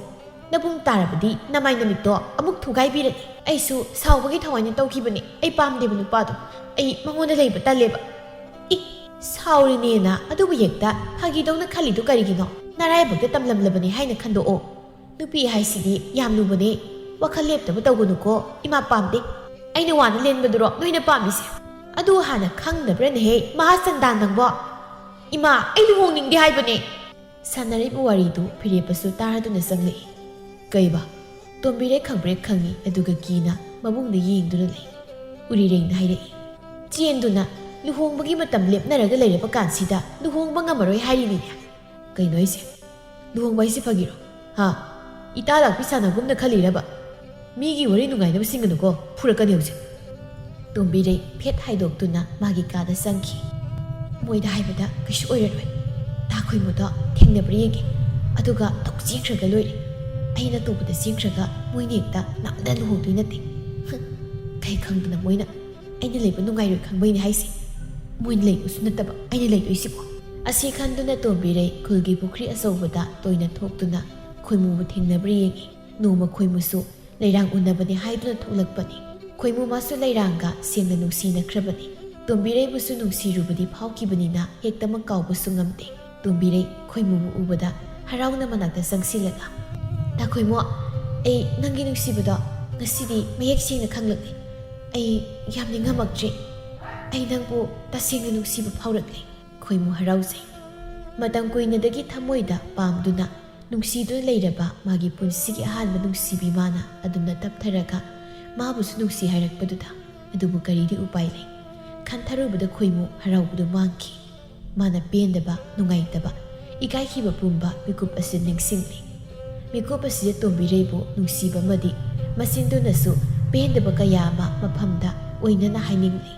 ꯅꯕꯨꯡ ꯇꯥꯔꯕꯗꯤ ꯅꯃꯥꯏ ꯅꯨꯃꯤꯠꯇꯣ ꯑꯃꯨꯛ ꯊꯨꯒꯥꯏꯕꯤꯔꯅꯤ ꯑꯩꯁꯨ ꯁꯥꯎꯕꯒꯤ ꯊꯋꯥꯏꯅ ꯇꯧꯈꯤꯕꯅꯤ ꯑꯩ ꯄꯥꯝꯗꯦꯕ ꯅꯨꯄꯥꯗꯣ ꯑꯩ ꯃꯉꯣꯟꯗ ꯂꯩꯕ ꯇꯜꯂꯦꯕ ꯏ ꯁꯥꯎꯔꯤꯅꯦꯅ ꯑꯗꯨꯕꯨ ꯍꯦꯛꯇ ꯐꯥꯒꯤꯗꯧꯅ ꯈꯜꯂꯤꯗꯨ ꯀꯔꯤꯒꯤꯅꯣ ꯅꯔꯥꯏꯕꯛꯇ ꯇꯝꯂꯝꯂꯕꯅꯤ ꯍꯥꯏꯅ ꯈꯟꯗꯣꯛꯑꯣ ꯅꯨꯄꯤ ꯍꯥꯏꯁꯤꯗꯤ ꯌꯥꯝ ꯂꯨꯕꯅꯦ ꯋꯥꯈꯜ ꯂꯦꯞꯇꯕ ꯇꯧꯒꯅꯨꯀꯣ ꯏꯃꯥ ꯄꯥꯝꯗꯦ ꯑꯩꯅ ꯋꯥꯅ ꯂꯦꯟꯕꯗꯨꯔꯣ ꯅꯣꯏꯅ ꯄꯥꯝꯃꯤꯁꯦ ꯑꯗꯨ ꯍꯥꯟꯅ ꯈꯪꯗꯕ꯭ꯔꯅꯦꯍꯦ ꯃꯍꯥꯆꯟꯗꯥꯟ ꯅꯪꯕꯣ ꯏꯃꯥ ꯑꯩ ꯂꯨꯍꯣꯡꯅꯤꯡꯗꯦ ꯍꯥꯏꯕꯅꯦ ꯁꯥꯟꯅꯔꯤꯕ ꯋꯥꯔꯤꯗꯨ ꯐꯤꯔꯦꯞꯄꯁꯨ ꯇꯥꯔꯗꯨꯅ ꯆꯪꯂꯛꯏ ꯀꯩꯕ ꯇꯣꯝꯕꯤꯔꯩ ꯈꯪꯕ꯭ꯔꯦꯛ ꯈꯪꯉꯤ ꯑꯗꯨꯒ ꯀꯤꯅ ꯃꯕꯨꯡꯗ ꯌꯦꯡꯗꯨꯅ ꯂꯩ ꯎꯔꯤꯔꯦꯡꯅ ꯍꯥꯏꯔꯛꯏ ꯆꯦꯟꯗꯨꯅ ꯂꯨꯍꯣꯡꯕꯒꯤ ꯃꯇꯝ ꯂꯦꯞꯅꯔꯒ ꯂꯩꯔꯕ ꯀꯥꯟꯁꯤꯗ ꯂꯨꯍꯣꯡꯕ ꯉꯝꯃꯔꯣই ꯍꯥꯏꯔꯤꯅꯤꯅꯦ ꯀꯩꯅꯣ ꯑꯩꯁꯦ ꯂꯨꯍꯣꯡꯕ ꯍꯥꯏꯁꯤ ꯐꯒꯤꯔꯣ ꯍꯥ ꯏꯇꯥ ꯂꯥꯛꯄꯤ ꯁꯥꯟꯅꯒꯨꯝꯅ ꯈꯜꯂꯤꯔꯕ ꯃꯤꯒꯤ ꯋꯥꯔꯤ ꯅꯨꯡꯉꯥꯏꯅꯕ ꯁꯤꯡꯒꯅꯨꯀꯣ ꯐꯨꯔꯛꯀꯅꯤ ꯍꯧꯖꯤꯛ ꯇꯣꯝꯕꯤꯔꯩ ꯐꯦꯠ ꯍꯥꯏꯗꯣꯛꯇꯨꯅ ꯃꯥꯒꯤ ꯀꯥꯗ ꯆꯪꯈꯤ ꯃꯣꯏꯗ ꯍꯥꯏꯕꯗ ꯀꯩꯁꯨ ꯑꯣꯏꯔꯔꯣꯏ ꯇꯥ ꯈꯣꯏꯃꯨꯗꯣ ꯊꯦꯡꯅꯕ꯭ꯔꯥ ꯌꯦꯡꯒꯦ ꯑꯗꯨꯒ ꯇꯣꯛ ꯆꯦꯟꯈ꯭ꯔꯒ ꯂꯣꯏꯔꯦ ꯑꯩꯅ ꯇꯧꯕꯗ ꯆꯦꯟꯈ꯭ꯔꯒ ꯃꯣꯏꯅ ꯍꯦꯛꯇ ꯅꯝꯗꯅ ꯂꯨꯍꯣꯡꯗꯣꯏ ꯅꯠꯇꯦ ꯀꯩ ꯈꯪꯗꯅ ꯃꯣꯏꯅ ꯑꯩꯅ ꯂꯩꯕ ꯅꯨꯡꯉꯥꯏꯔꯣꯏ ꯈꯪꯕꯩꯅꯦ ꯍꯥꯏꯁꯦ ꯃꯣꯏꯅ ꯂꯩꯕꯁꯨ ꯅꯠꯇꯕ ꯑꯩꯅ ꯂꯩꯗꯣꯏꯁꯤꯕꯣ ꯑꯁꯤ ꯈꯟꯗꯨꯅ ꯇꯣꯝꯕꯤꯔꯩ ꯈꯨꯜꯒꯤ ꯄꯨꯈ꯭ꯔꯤ ꯑꯆꯧꯕꯗ ꯇꯣꯏꯅ ꯊꯣꯛꯇꯨꯅ ꯈꯣꯏꯃꯨꯕꯨ ꯊꯦꯡꯅꯕ꯭ꯔꯥ ꯌꯦꯡꯉꯤ ꯅꯣꯡꯃ ꯈꯣꯏꯃꯨꯁꯨ ꯂꯩꯔꯥꯡ ꯎꯅꯕꯅꯤ ꯍꯥꯏꯗꯨꯅ ꯊꯣꯛꯂꯛꯄꯅꯤ ꯈꯣꯏꯃꯨ ꯃꯥꯁꯨ ꯂꯩꯔꯥꯡꯒ ꯁꯦꯡꯅ ꯅꯨꯡꯁꯤꯅꯈ꯭ꯔꯕꯅꯤ ꯇꯣꯝꯕꯤꯔꯩꯕꯨꯁꯨ ꯅꯨꯡꯁꯤꯔꯨꯕꯗꯤ ꯐꯥꯎꯈꯤꯕꯅꯤꯅ ꯍꯦꯛꯇꯃꯛ ꯀꯥꯎꯕꯁꯨ ꯉꯝꯗꯦ ꯇꯣꯝꯕꯤꯔꯩ ꯈꯣꯏꯃꯨꯕꯨ ꯎꯕꯗ ꯍꯔꯥꯎꯅ ꯃꯅꯥꯛꯇ ꯆꯪꯁꯤꯜꯂꯒ ꯇꯥ ꯈꯣꯏꯃꯨ ꯑꯩ ꯅꯪꯒꯤ ꯅꯨꯡꯁꯤꯕꯗꯣ ꯉꯁꯤꯗꯤ ꯃꯌꯦꯛ ꯁꯦꯡꯅ ꯈꯪꯂꯛꯂꯦ ꯑꯩ ꯌꯥꯝ ꯅꯤꯡꯉꯝꯃꯛꯇ꯭ꯔꯤ ꯑꯩ ꯅꯪꯕꯨ ꯇꯁꯦꯡꯅ ꯅꯨꯡꯁꯤꯕ ꯐꯥꯎꯔꯛꯂꯦ ꯈꯣꯏꯃꯨ ꯍꯔꯥꯎꯖꯩ ꯃꯇꯝ ꯀꯨꯏꯅꯗꯒꯤ ꯊꯃꯣꯏꯗ ꯄꯥꯝꯗꯨꯅ ꯅꯨꯡꯁꯤꯗꯨꯅ ꯂꯩꯔꯕ ꯃꯥꯒꯤ ꯄꯨꯟꯁꯤꯒꯤ ꯑꯍꯥꯟꯕ ꯅꯨꯡꯁꯤꯕꯤ ꯃꯥꯅ ꯑꯗꯨꯝꯅ ꯇꯞꯊꯔꯒ ꯃꯥꯕꯨꯁꯨ ꯅꯨꯡꯁꯤ ꯍꯥꯏꯔꯛꯄꯗꯨꯗ ꯑꯗꯨꯕꯨ ꯀꯔꯤꯗꯤ ꯎꯄꯥꯏ ꯂꯩ ꯈꯟꯊꯔꯨꯕꯗ ꯈꯣꯏꯃꯨ ꯍꯔꯥꯎꯕꯗꯨ ꯃꯥꯡꯈꯤ ꯃꯥꯅ ꯄꯦꯟꯗꯕ ꯅꯨꯡꯉꯥꯏꯇꯕ ꯏꯀꯥꯏꯈꯤꯕ ꯄꯨꯝꯕ ꯃꯤꯀꯨꯞ ꯑꯁꯤ ꯅꯤꯡꯁꯤꯡꯂꯤ ꯃꯤꯀꯨꯞ ꯑꯁꯤꯗ ꯇꯣꯝꯕꯤꯔꯩꯕꯨ ꯅꯨꯡꯁꯤꯕ ꯑꯃꯗꯤ ꯃꯆꯤꯟꯗꯨꯅꯁꯨ ꯄꯦꯟꯗꯕ ꯀꯌꯥ ꯑꯃ ꯃꯐꯝꯗ ꯑꯣꯏꯅꯅ ꯍꯥꯏꯅꯤꯡꯂꯤ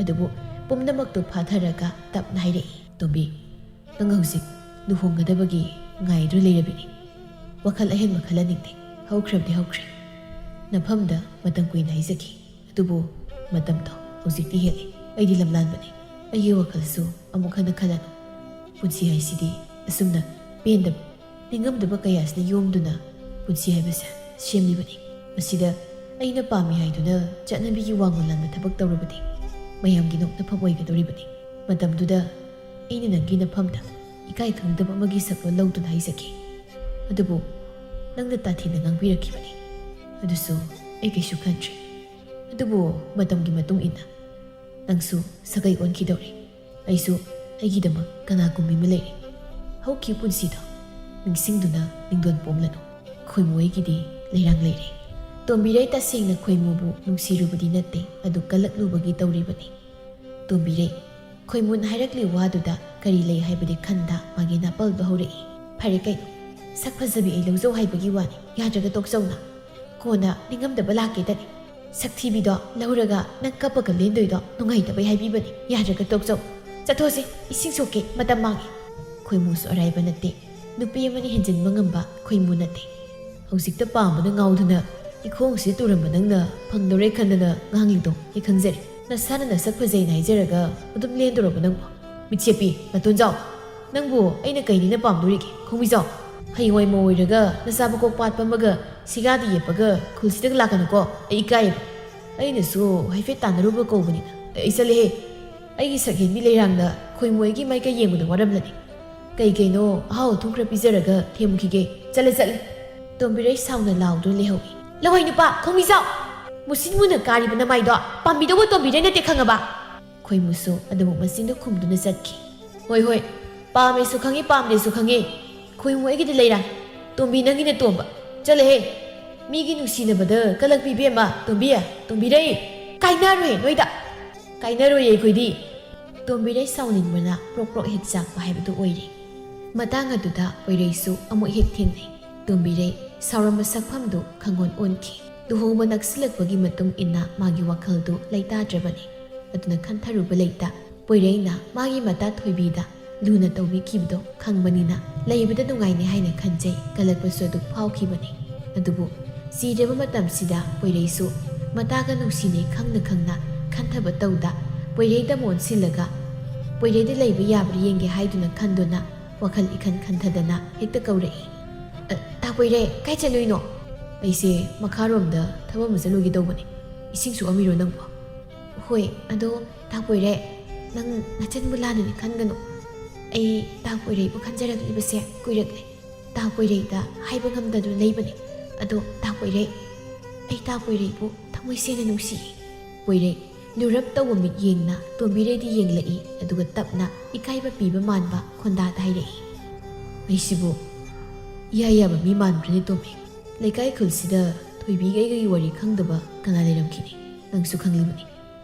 ꯑꯗꯨꯕꯨ ꯄꯨꯝꯅꯃꯛꯇꯨ ꯐꯥꯊꯔꯒ ꯇꯞꯅ ꯍꯥꯏꯔꯛꯏ ꯇꯣꯝꯕꯤ ꯅꯪ ꯍꯧꯖꯤꯛ ꯂꯨꯍꯣꯡꯒꯗꯕꯒꯤ ꯉꯥꯏꯗꯨ ꯂꯩꯔꯕꯤꯅꯤ ꯋꯥꯈꯜ ꯑꯍꯦꯟꯕ ꯈꯜꯂꯅꯤꯡꯗꯦ ꯍꯧꯈ꯭ꯔꯕꯗꯤ ꯍꯧꯈ꯭ꯔꯦ ꯅꯐꯝꯗ ꯃꯇꯝ ꯀꯨꯏꯅ ꯍꯥꯏꯖꯈꯤ ꯑꯗꯨꯕꯨ ꯃꯇꯝꯗꯣ ꯍꯧꯖꯤꯛꯇꯤ ꯍꯦꯜꯂꯦ ꯑꯩꯗꯤ ꯂꯝꯂꯥꯟꯕꯅꯤ ꯑꯩꯒꯤ ꯋꯥꯈꯜꯁꯨ ꯑꯃꯨꯛ ꯍꯟꯅ ꯈꯜꯂꯅꯨ ꯄꯨꯟꯁꯤ ꯍꯥꯏꯁꯤꯗꯤ ꯑꯁꯨꯝꯅ ꯄꯦꯟꯗꯕ ꯅꯤꯡꯉꯝꯗꯕ ꯀꯌꯥꯁꯤꯅ ꯌꯣꯝꯗꯨꯅ ꯄꯨꯟꯁꯤ ꯍꯥꯏꯕꯁꯦ ꯁꯦꯝꯂꯤꯕꯅꯤ ꯃꯁꯤꯗ ꯑꯩꯅ ꯄꯥꯝꯃꯤ ꯍꯥꯏꯗꯨꯅ ꯆꯠꯅꯕꯤꯒꯤ ꯋꯥꯡꯃ ꯂꯥꯟꯕ ꯊꯕꯛ ꯇꯧꯔꯕꯗꯤ ꯃꯌꯥꯝꯒꯤ ꯅꯣꯛꯅꯐꯝ ꯑꯣꯏꯒꯗꯧꯔꯤꯕꯅꯤ ꯃꯇꯝꯗꯨꯗ ꯑꯩꯅ ꯅꯪꯒꯤ ꯅꯐꯝꯗ ꯏꯀꯥꯏ ꯈꯪꯗꯕ ꯑꯃꯒꯤ ꯁꯛꯂꯣꯟ ꯂꯧꯗꯨꯅ ꯍꯥꯏꯖꯈꯤ ꯑꯗꯨꯕꯨ ꯅꯪꯅ ꯇꯥꯊꯤꯅ ꯉꯥꯡꯕꯤꯔꯛꯈꯤꯕꯅꯤ ꯑꯗꯨꯁꯨ ꯑꯩ ꯀꯩꯁꯨ ꯈꯟꯗ꯭ꯔꯦ ꯑꯗꯨꯕꯨ ꯃꯇꯝꯒꯤ ꯃꯇꯨꯡ ꯏꯟꯅ ꯅꯪꯁꯨ ꯁꯥꯒꯩ ꯑꯣꯟꯈꯤꯗꯧꯔꯤ ꯑꯩꯁꯨ ꯑꯩꯒꯤꯗꯃꯛ ꯀꯅꯥꯒꯨꯝꯕꯤ ꯑꯃ ꯂꯩꯔꯤ ꯍꯧꯈꯤꯕ ꯄꯨꯟꯁꯤꯗꯣ ꯅꯤꯡꯁꯤꯡꯗꯨꯅ ꯅꯤꯡꯗꯣꯟ ꯄꯣꯝꯂꯅꯨ ꯈꯣꯏꯃꯨ ꯑꯩꯒꯤꯗꯤ ꯂꯩꯔꯥꯡ ꯂꯩꯔꯦ ꯇꯣꯝꯕꯤꯔꯩ ꯇꯁꯦꯡꯅ ꯈꯣꯏꯃꯨꯕꯨ ꯅꯨꯡꯁꯤꯔꯨꯕꯗꯤ ꯅꯠꯇꯦ ꯑꯗꯨ ꯀꯜꯂꯛꯂꯨꯕꯒꯤ ꯇꯧꯔꯤꯕꯅꯤ ꯇꯣꯝꯕꯤꯔꯩ ꯈꯣꯏꯃꯨꯅ ꯍꯥꯏꯔꯛꯂꯤ ꯋꯥꯗꯨꯗ ꯀꯔꯤ ꯂꯩ ꯍꯥꯏꯕꯗꯤ ꯈꯟꯗ ꯃꯥꯒꯤ ꯅꯥꯄꯜꯗꯣ ꯍꯧꯔꯛꯏ ꯐꯔꯦ ꯀꯩꯅꯣ ꯁꯛ ꯐꯖꯕꯤ ꯑꯩ ꯂꯧꯖꯧ ꯍꯥꯏꯕꯒꯤ ꯋꯥꯅꯤ ꯌꯥꯗ꯭ꯔꯒ ꯇꯣꯛꯆꯧꯅ ꯀꯣꯟꯅ ꯅꯤꯡꯉꯝꯗꯕ ꯂꯥꯛꯀꯦꯗꯅꯤ ꯁꯛꯊꯤꯕꯤꯗꯣ ꯂꯧꯔꯒ ꯅꯪ ꯀꯞꯄꯒ ꯂꯦꯟꯗꯣꯏꯗꯣ ꯅꯨꯡꯉꯥꯏꯇꯕꯩ ꯍꯥꯏꯕꯤꯕꯅꯤ ꯌꯥꯗ꯭ꯔꯒ ꯇꯣꯛꯆꯧ ꯆꯠꯊꯣꯛꯁꯤ ꯏꯁꯤꯡ ꯁꯣꯛꯀꯦ ꯃꯇꯝ ꯃꯥꯡꯉꯦ ꯈꯣꯏꯃꯨꯁꯨ ꯑꯔꯥꯏꯕ ꯅꯠꯇꯦ ꯅꯨꯄꯤ ꯑꯃꯅ ꯍꯦꯟꯖꯤꯟꯕ ꯉꯝꯕ ꯈꯣꯏꯃꯨ ꯅꯠꯇꯦ ꯍꯧꯖꯤꯛꯇ ꯄꯥꯝꯕꯅ ꯉꯥꯎꯗꯨꯅ ꯏꯈꯣꯡꯁꯤ ꯇꯨꯔꯝꯕ ꯅꯪꯅ ꯐꯪꯗꯧꯔꯦ ꯈꯟꯗꯅ ꯉꯥꯡꯂꯤꯗꯣ ꯑꯩ ꯈꯪꯖꯔꯦ ꯅꯁꯥꯅ ꯅꯁꯛ ꯐꯖꯩꯅ ꯍꯥꯏꯖꯔꯒ ꯑꯗꯨꯝ ꯂꯦꯟꯗꯣꯔꯕ ꯅꯪꯕꯨ ꯃꯤꯠꯆꯦꯞꯄꯤ ꯅꯇꯣꯟꯖꯥꯎ ꯅꯪꯕꯨ ꯑꯩꯅ ꯀꯩꯅꯤꯅ ꯄꯥꯝꯗꯣꯔꯤꯒꯦ ꯈꯣꯡꯕꯤꯖꯥꯎ ꯍꯌꯦꯡꯋꯥꯏ ꯃꯧ ꯑꯣꯏꯔꯒ ꯅꯆꯥ ꯃꯀꯣꯛ ꯄꯥꯠꯄ ꯑꯃꯒ ꯁꯤꯒꯥꯗ ꯌꯦꯞꯄꯒ ꯈꯨꯜꯁꯤꯗ ꯂꯥꯛꯀꯅꯨꯀꯣ ꯑꯩ ꯏꯀꯥꯏꯌꯦꯕ ꯑꯩꯅꯁꯨ ꯍꯥꯏꯐꯦꯠ ꯇꯥꯟꯅꯔꯨꯕ ꯀꯧꯕꯅꯤꯅ ꯑꯩ ꯆꯠꯂꯦꯍꯦ ꯑꯩꯒꯤ ꯁꯛꯍꯦꯟꯕꯤ ꯂꯩꯔꯥꯡꯗ ꯈꯣꯏꯃꯣꯏꯒꯤ ꯃꯥꯏꯀꯩ ꯌꯦꯡꯕꯗ ꯋꯥꯔꯝꯂꯅꯤ ꯀꯩꯅꯣ ꯑꯍꯥꯎ ꯑꯊꯨꯝ ꯈꯔ ꯄꯤꯖꯔꯒ ꯊꯦꯝꯈꯤꯒꯦ ꯆꯠꯂꯦ ꯇꯣꯝꯕꯤꯔꯩ ꯁꯥꯎꯅ ꯂꯥꯎꯗꯨꯅ ꯂꯩꯍꯧꯏ ꯂꯋꯥꯏ ꯅꯨꯄꯥ ꯈꯣꯡꯕꯤꯖꯥꯎ ꯃꯨꯁꯤꯟ ꯃꯨꯟꯅ ꯀꯥꯔꯤꯕ ꯅꯃꯥꯏꯗꯣ ꯄꯥꯝꯕꯤꯗꯧꯕ ꯇꯣꯝꯕꯤꯔꯩ ꯅꯠꯇꯦ ꯈꯪꯉꯕ ꯈꯣꯏꯃꯨꯁꯨ ꯑꯗꯨꯃꯛ ꯃꯆꯤꯟꯗꯨ ꯈꯨꯝꯗꯨꯅ ꯆꯠꯈꯤ ꯍꯣꯏ ꯄꯥꯝꯃꯦꯁꯨ ꯈꯪꯉꯤ ꯄꯥꯝꯗꯦꯁꯨ ꯈꯪꯉꯤ ꯈꯣꯏꯃꯨ ꯑꯩꯒꯤꯗꯤ ꯂꯩꯔꯥꯡ ꯇꯣꯝꯕꯤ ꯅꯪꯒꯤꯅ ꯇꯣꯝꯕ ꯆꯠꯂꯦꯍꯦ ꯃꯤꯒꯤ ꯅꯨꯡꯁꯤꯅꯕꯗ ꯀꯂꯛ ꯄꯤꯕꯦꯝꯃ ꯇꯣꯝꯕꯤꯔꯩ ꯀꯥꯏꯅꯔꯣꯏ ꯅꯣꯏꯗ ꯀꯥꯏꯅꯔꯣꯏ ꯑꯩꯈꯣꯏꯗꯤ ꯇꯣꯝꯕꯤꯔꯩ ꯁꯥꯎꯅꯤꯡꯕꯅ ꯄ꯭ꯔꯣꯛ ꯍꯦꯛ ꯆꯥꯛꯄ ꯍꯥꯏꯕꯗꯨ ꯑꯣꯏꯔꯦ ꯃꯇꯥꯡ ꯑꯗꯨꯗ ꯄꯣꯏꯔꯩꯁꯨ ꯑꯃꯨꯛ ꯍꯦꯛ ꯊꯦꯡꯅꯩ ꯇꯣꯝꯕꯤꯔꯩ ꯁꯥꯎꯔꯝꯕ ꯁꯛꯐꯝꯗꯨ ꯈꯪꯒꯣꯟ ꯑꯣꯟꯈꯤ ꯂꯨꯍꯣꯡꯕ ꯅꯛꯁꯤꯜꯂꯛꯄꯒꯤ ꯃꯇꯨꯡ ꯏꯟꯅ ꯃꯥꯒꯤ ꯋꯥꯈꯜꯗꯨ ꯂꯩꯇꯥꯗ꯭ꯔꯕꯅꯤ ꯑꯗꯨꯅ ꯈꯟꯊꯔꯨꯕ ꯂꯩꯇ ꯄꯣꯏꯔꯩꯅ ꯃꯥꯒꯤ ꯃꯇꯥ ꯊꯣꯏꯕꯤꯗ ꯂꯨꯅ ꯇꯧꯕꯤꯈꯤꯕꯗꯣ ꯈꯪꯕꯅꯤꯅ ꯂꯩꯕꯗ ꯅꯨꯡꯉꯥꯏꯅꯤ ꯍꯥꯏꯅ ꯈꯟꯖꯩ ꯀꯜꯂꯛꯄꯁꯨ ꯑꯗꯨ ꯐꯥꯎꯈꯤꯕꯅꯤ ꯑꯗꯨꯕꯨ ꯁꯤꯔꯕ ꯃꯇꯝꯁꯤꯗ ꯄꯣꯏꯔꯩꯁꯨ ꯃꯇꯥꯒ ꯅꯨꯡꯁꯤꯅꯩ ꯈꯪꯅ ꯈꯟꯊꯕ ꯇꯧꯗ ꯄꯣꯏꯔꯩꯗ ꯃꯣꯟꯁꯤꯜꯂꯒ ꯄꯣꯏꯔꯩꯗ ꯂꯩꯕ ꯌꯥꯕ꯭ꯔꯥ ꯌꯦꯡꯒꯦ ꯍꯥꯏꯗꯨꯅ ꯈꯟꯗꯨꯅ ꯋꯥꯈꯜ ꯏꯈꯟ ꯈꯟꯊꯗꯅ ꯍꯦꯛꯇ ꯀꯧꯔꯛꯏ ꯇꯥ ꯄꯣꯏꯔꯩ ꯀꯥꯏ ꯆꯠꯂꯨꯏꯅꯣ ꯑꯩꯁꯦ ꯃꯈꯥꯔꯣꯝꯗ ꯊꯕꯛ ꯑꯃ ꯆꯠꯂꯨꯒꯦ ꯇꯧꯕꯅꯤ ꯏꯁꯤꯡ ꯁꯣꯛꯑꯝꯃꯤꯔꯣ ꯅꯪꯕꯣ ꯍꯣꯏ ꯑꯗꯣ ꯇꯥ ꯄꯣꯏꯔꯩ ꯅꯪ ꯅꯆꯟꯕꯨ ꯂꯥꯟꯅꯗꯤ ꯈꯟꯒꯅꯨ ꯑꯩ ꯇꯥ ꯄꯣꯏꯔꯩꯕꯨ ꯈꯟꯖꯔꯛꯂꯤꯕꯁꯦ ꯀꯨꯏꯔꯛꯂꯦ ꯇꯥ ꯄꯣꯏꯔꯩꯗ ꯍꯥꯏꯕ ꯉꯝꯗꯗꯨꯅ ꯂꯩꯕꯅꯤ ꯑꯗꯣ ꯇꯥ ꯄꯣꯏꯔꯩ ꯑꯩ ꯇꯥ ꯄꯣꯏꯔꯩꯕꯨ ꯊꯃꯣꯏ ꯁꯦꯡꯅ ꯅꯨꯡꯁꯤꯌꯦ ꯄꯣꯏꯔꯩ ꯂꯨꯔꯞ ꯇꯧꯕ ꯃꯤꯠꯌꯦꯡꯅ ꯇꯣꯝꯕꯤꯔꯩꯗꯤ ꯌꯦꯡꯂꯛꯏ ꯑꯗꯨꯒ ꯇꯞꯅ ꯏꯀꯥꯏꯕ ꯄꯤꯕ ꯃꯥꯟꯕ ꯈꯣꯟꯗꯥꯗ ꯍꯥꯏꯔꯛꯏ ꯑꯩꯁꯤꯕꯨ ꯏꯌꯥ ꯌꯥꯕ ꯃꯤ ꯃꯥꯟꯕ꯭ꯔꯅꯦ ꯇꯣꯝꯕꯤ ꯂꯩꯀꯥꯏ ꯈꯨꯜꯁꯤꯗ ꯊꯣꯏꯕꯤꯒ ꯑꯩꯒꯒꯤ ꯋꯥꯔꯤ ꯈꯪꯗꯕ ꯀꯅꯥ ꯂꯩꯔꯝꯈꯤꯅꯤ ꯅꯪꯁꯨ ꯈꯪꯂꯤꯕꯅꯤ